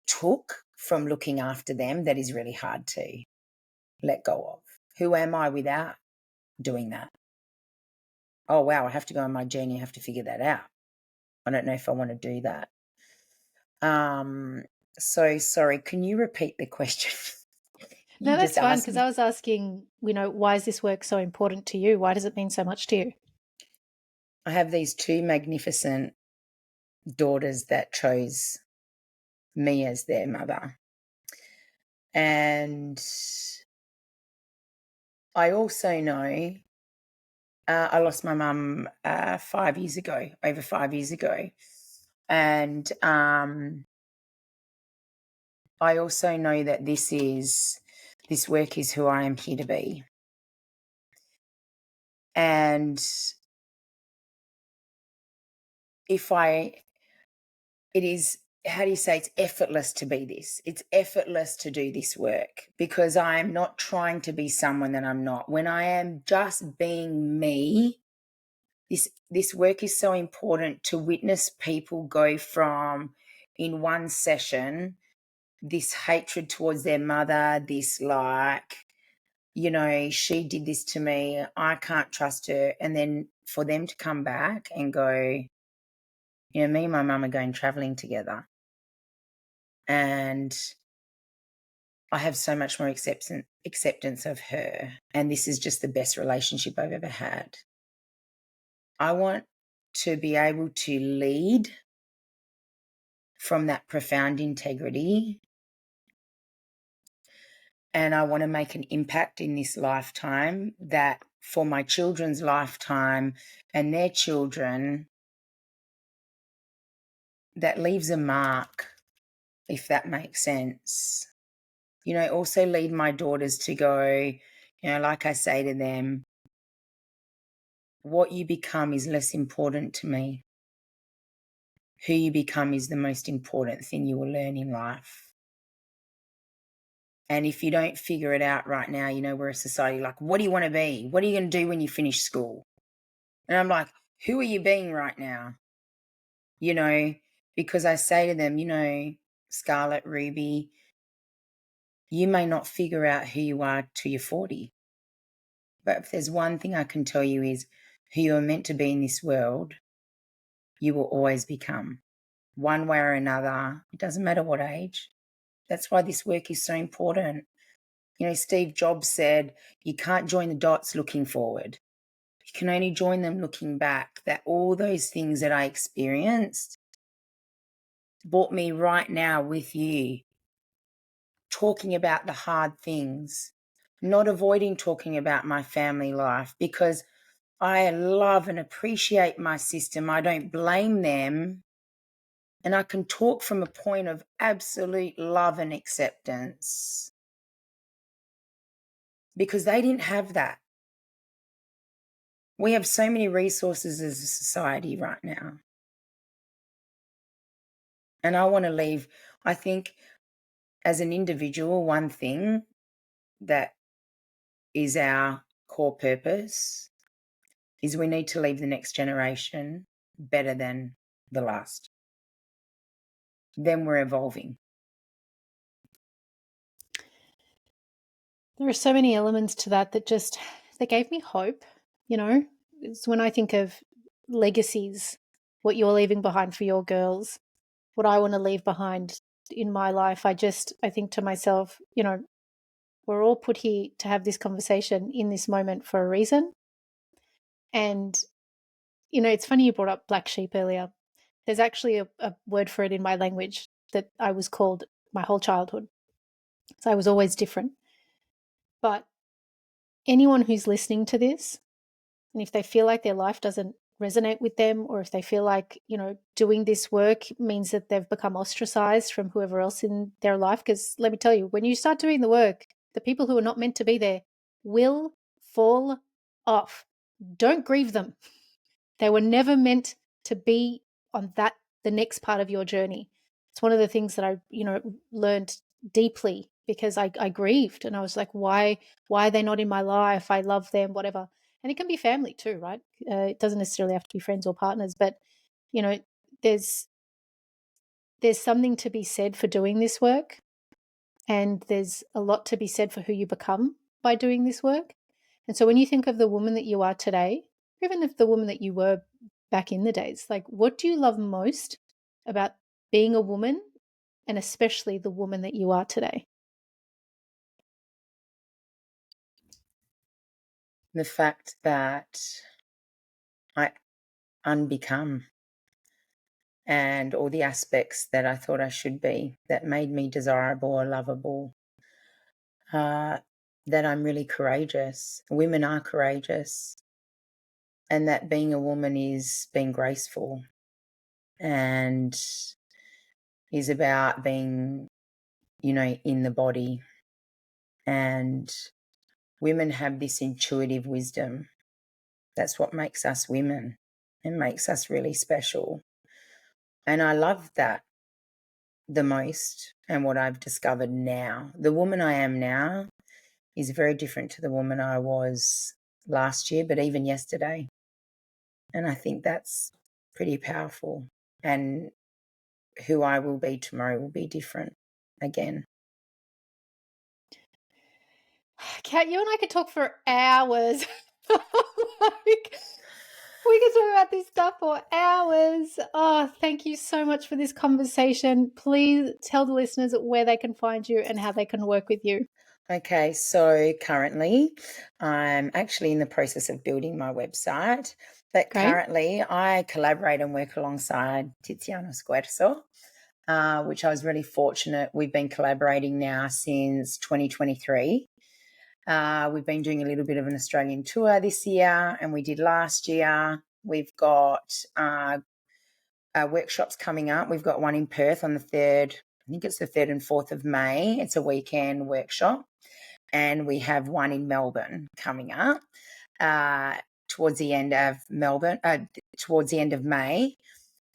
took from looking after them that is really hard to let go of. Who am I without doing that? Oh, wow, I have to go on my journey. I have to figure that out. I don't know if I want to do that. So sorry, can you repeat the question? No, that's fine, because I was asking, why is this work so important to you? Why does it mean so much to you? I have these 2 magnificent daughters that chose me as their mother. And I also know I lost my mum 5 years ago, over 5 years ago. And I also know that this work is who I am here to be. And it is, how do you say, it's effortless to be this. It's effortless to do this work because I am not trying to be someone that I'm not. When I am just being me, this work is so important to witness people go from, in one session, this hatred towards their mother, this like, she did this to me, I can't trust her. And then for them to come back and go, me and my mum are going traveling together. And I have so much more acceptance of her. And this is just the best relationship I've ever had. I want to be able to lead from that profound integrity. And I want to make an impact in this lifetime that for my children's lifetime and their children, that leaves a mark, if that makes sense. Also lead my daughters to go, like I say to them, what you become is less important to me. Who you become is the most important thing you will learn in life. And if you don't figure it out right now, we're a society like, what do you want to be? What are you going to do when you finish school? And I'm like, who are you being right now? Because I say to them, Scarlett, Ruby, you may not figure out who you are till you're 40. But if there's one thing I can tell you is who you are meant to be in this world, you will always become. One way or another, it doesn't matter what age. That's why this work is so important. Steve Jobs said, you can't join the dots looking forward. You can only join them looking back. That all those things that I experienced brought me right now with you, talking about the hard things, not avoiding talking about my family life, because I love and appreciate my system. I don't blame them. And I can talk from a point of absolute love and acceptance because they didn't have that. We have so many resources as a society right now. And I want to leave, I think, as an individual, one thing that is our core purpose is we need to leave the next generation better than the last. Then we're evolving. There are so many elements to that that gave me hope. It's when I think of legacies, what you're leaving behind for your girls, what I want to leave behind in my life. I think to myself, we're all put here to have this conversation in this moment for a reason. And, it's funny you brought up black sheep earlier. There's actually a word for it in my language that I was called my whole childhood. So I was always different. But anyone who's listening to this, and if they feel like their life doesn't resonate with them, or if they feel like, doing this work means that they've become ostracized from whoever else in their life, because let me tell you, when you start doing the work, the people who are not meant to be there will fall off. Don't grieve them. They were never meant to be on the next part of your journey. It's one of the things that I, learned deeply because I grieved and I was like, why are they not in my life? I love them, whatever. And it can be family too, right? It doesn't necessarily have to be friends or partners, but there's something to be said for doing this work, and there's a lot to be said for who you become by doing this work. And so when you think of the woman that you are today, or even if the woman that you were back in the days, like, what do you love most about being a woman, and especially the woman that you are today? The fact that I unbecome and all the aspects that I thought I should be that made me desirable or lovable. that I'm really courageous. Women are courageous, and that being a woman is being graceful and is about being, in the body. And women have this intuitive wisdom. That's what makes us women and makes us really special. And I love that the most, and what I've discovered now. The woman I am now is very different to the woman I was last year, but even yesterday. And I think that's pretty powerful. And who I will be tomorrow will be different again. Kat, you and I could talk for hours. Like, we could talk about this stuff for hours. Oh, thank you so much for this conversation. Please tell the listeners where they can find you and how they can work with you. Okay, so currently I'm actually in the process of building my website, but Great. currently I collaborate and work alongside Tiziano Squerzo, which I was really fortunate. We've been collaborating now since 2023. We've been doing a little bit of an Australian tour this year, and we did last year. We've got workshops coming up. We've got one in Perth on the 3rd, I think it's the 3rd and 4th of May. It's a weekend workshop. And we have one in Melbourne coming up towards the end of May.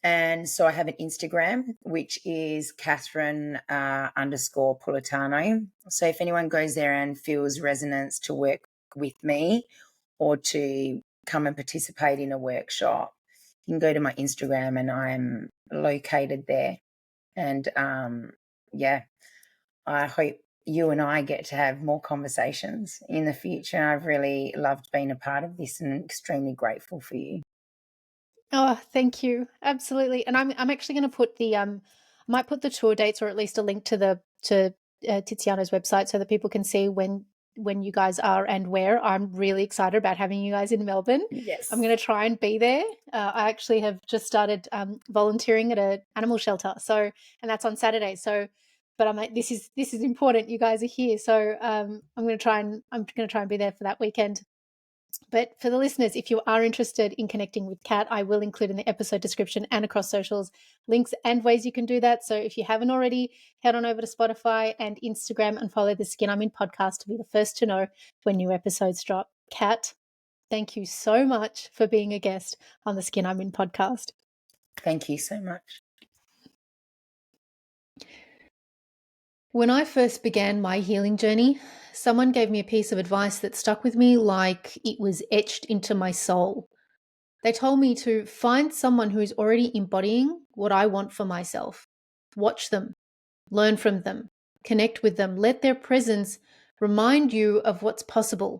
And so I have an Instagram, which is Catherine _ Pulitano. So if anyone goes there and feels resonance to work with me or to come and participate in a workshop, you can go to my Instagram, and I'm located there. And I hope you and I get to have more conversations in the future. I've really loved being a part of this and extremely grateful for you. Oh, thank you. Absolutely. And I'm actually going to put might put the tour dates, or at least a link to Tiziano's website, so that people can see when you guys are and where. I'm really excited about having you guys in Melbourne. Yes. I'm going to try and be there. I actually have just started volunteering at an animal shelter, and that's on Saturday. So, but I'm like, this is important. You guys are here, so I'm going to try and be there for that weekend. But for the listeners, if you are interested in connecting with Kat, I will include in the episode description and across socials links and ways you can do that. So if you haven't already, head on over to Spotify and Instagram and follow the Skin I'm In podcast to be the first to know when new episodes drop. Kat, thank you so much for being a guest on the Skin I'm In podcast. Thank you so much. When I first began my healing journey, someone gave me a piece of advice that stuck with me like it was etched into my soul. They told me to find someone who is already embodying what I want for myself. Watch them, learn from them, connect with them, let their presence remind you of what's possible.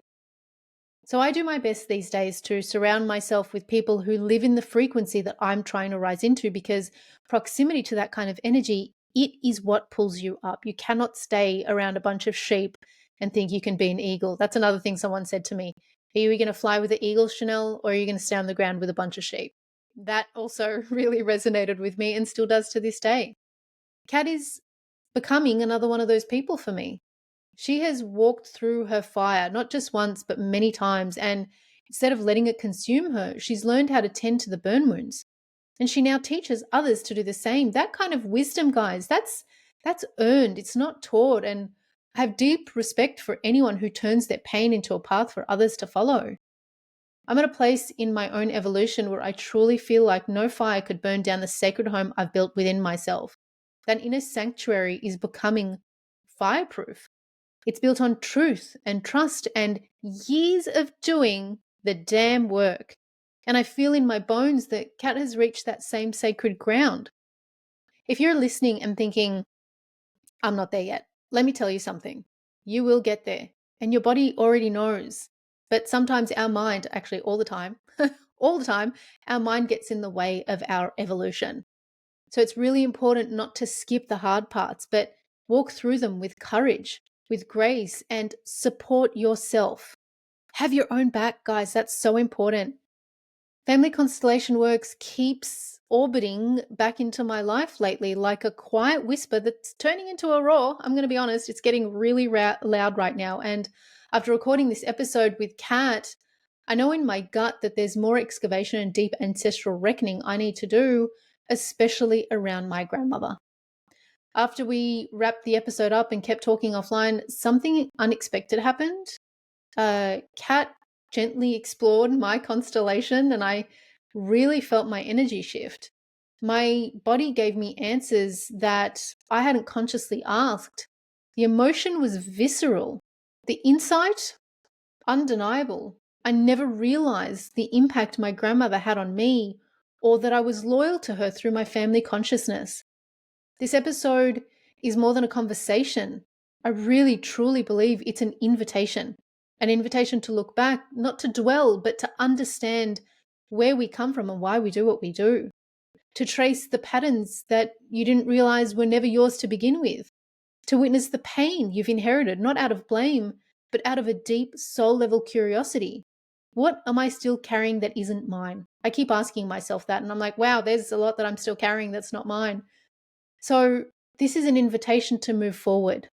So I do my best these days to surround myself with people who live in the frequency that I'm trying to rise into, because proximity to that kind of energy, it is what pulls you up. You cannot stay around a bunch of sheep and think you can be an eagle. That's another thing someone said to me. Are you going to fly with the eagles, Chanel, or are you going to stay on the ground with a bunch of sheep? That also really resonated with me and still does to this day. Kat is becoming another one of those people for me. She has walked through her fire, not just once, but many times. And instead of letting it consume her, she's learned how to tend to the burn wounds. And she now teaches others to do the same. That kind of wisdom, guys, that's earned. It's not taught. And I have deep respect for anyone who turns their pain into a path for others to follow. I'm at a place in my own evolution where I truly feel like no fire could burn down the sacred home I've built within myself. That inner sanctuary is becoming fireproof. It's built on truth and trust and years of doing the damn work. And I feel in my bones that Kat has reached that same sacred ground. If you're listening and thinking, I'm not there yet, let me tell you something. You will get there. And your body already knows. But sometimes our mind, actually all the time, all the time, our mind gets in the way of our evolution. So it's really important not to skip the hard parts, but walk through them with courage, with grace, and support yourself. Have your own back, guys. That's so important. Family constellation works keeps orbiting back into my life lately like a quiet whisper that's turning into a roar. I'm going to be honest, it's getting really loud right now. And after recording this episode with Kat, I know in my gut that there's more excavation and deep ancestral reckoning I need to do, especially around my grandmother. After we wrapped the episode up and kept talking offline, something unexpected happened. Kat gently explored my constellation and I really felt my energy shift. My body gave me answers that I hadn't consciously asked. The emotion was visceral. The insight, undeniable. I never realized the impact my grandmother had on me or that I was loyal to her through my family consciousness. This episode is more than a conversation. I really, truly believe it's an invitation to look back, not to dwell, but to understand where we come from and why we do what we do, to trace the patterns that you didn't realize were never yours to begin with, to witness the pain you've inherited, not out of blame, but out of a deep soul level curiosity. What am I still carrying that isn't mine? I keep asking myself that, and I'm like, wow, there's a lot that I'm still carrying that's not mine. So this is an invitation to move forward,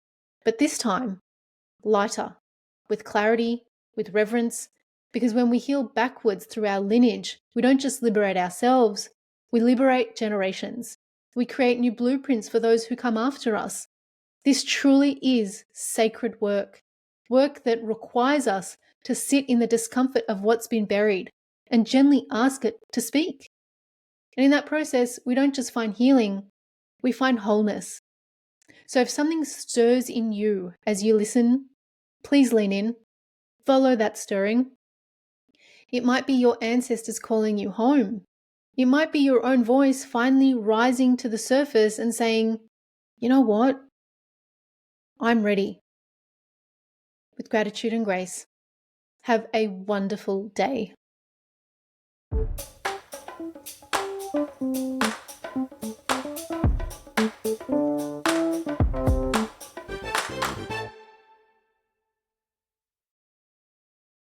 but this time lighter, with clarity, with reverence, because when we heal backwards through our lineage, we don't just liberate ourselves, we liberate generations. We create new blueprints for those who come after us. This truly is sacred work, work that requires us to sit in the discomfort of what's been buried and gently ask it to speak. And in that process, we don't just find healing, we find wholeness. So if something stirs in you as you listen, please lean in, follow that stirring. It might be your ancestors calling you home. It might be your own voice finally rising to the surface and saying, you know what? I'm ready. With gratitude and grace, have a wonderful day.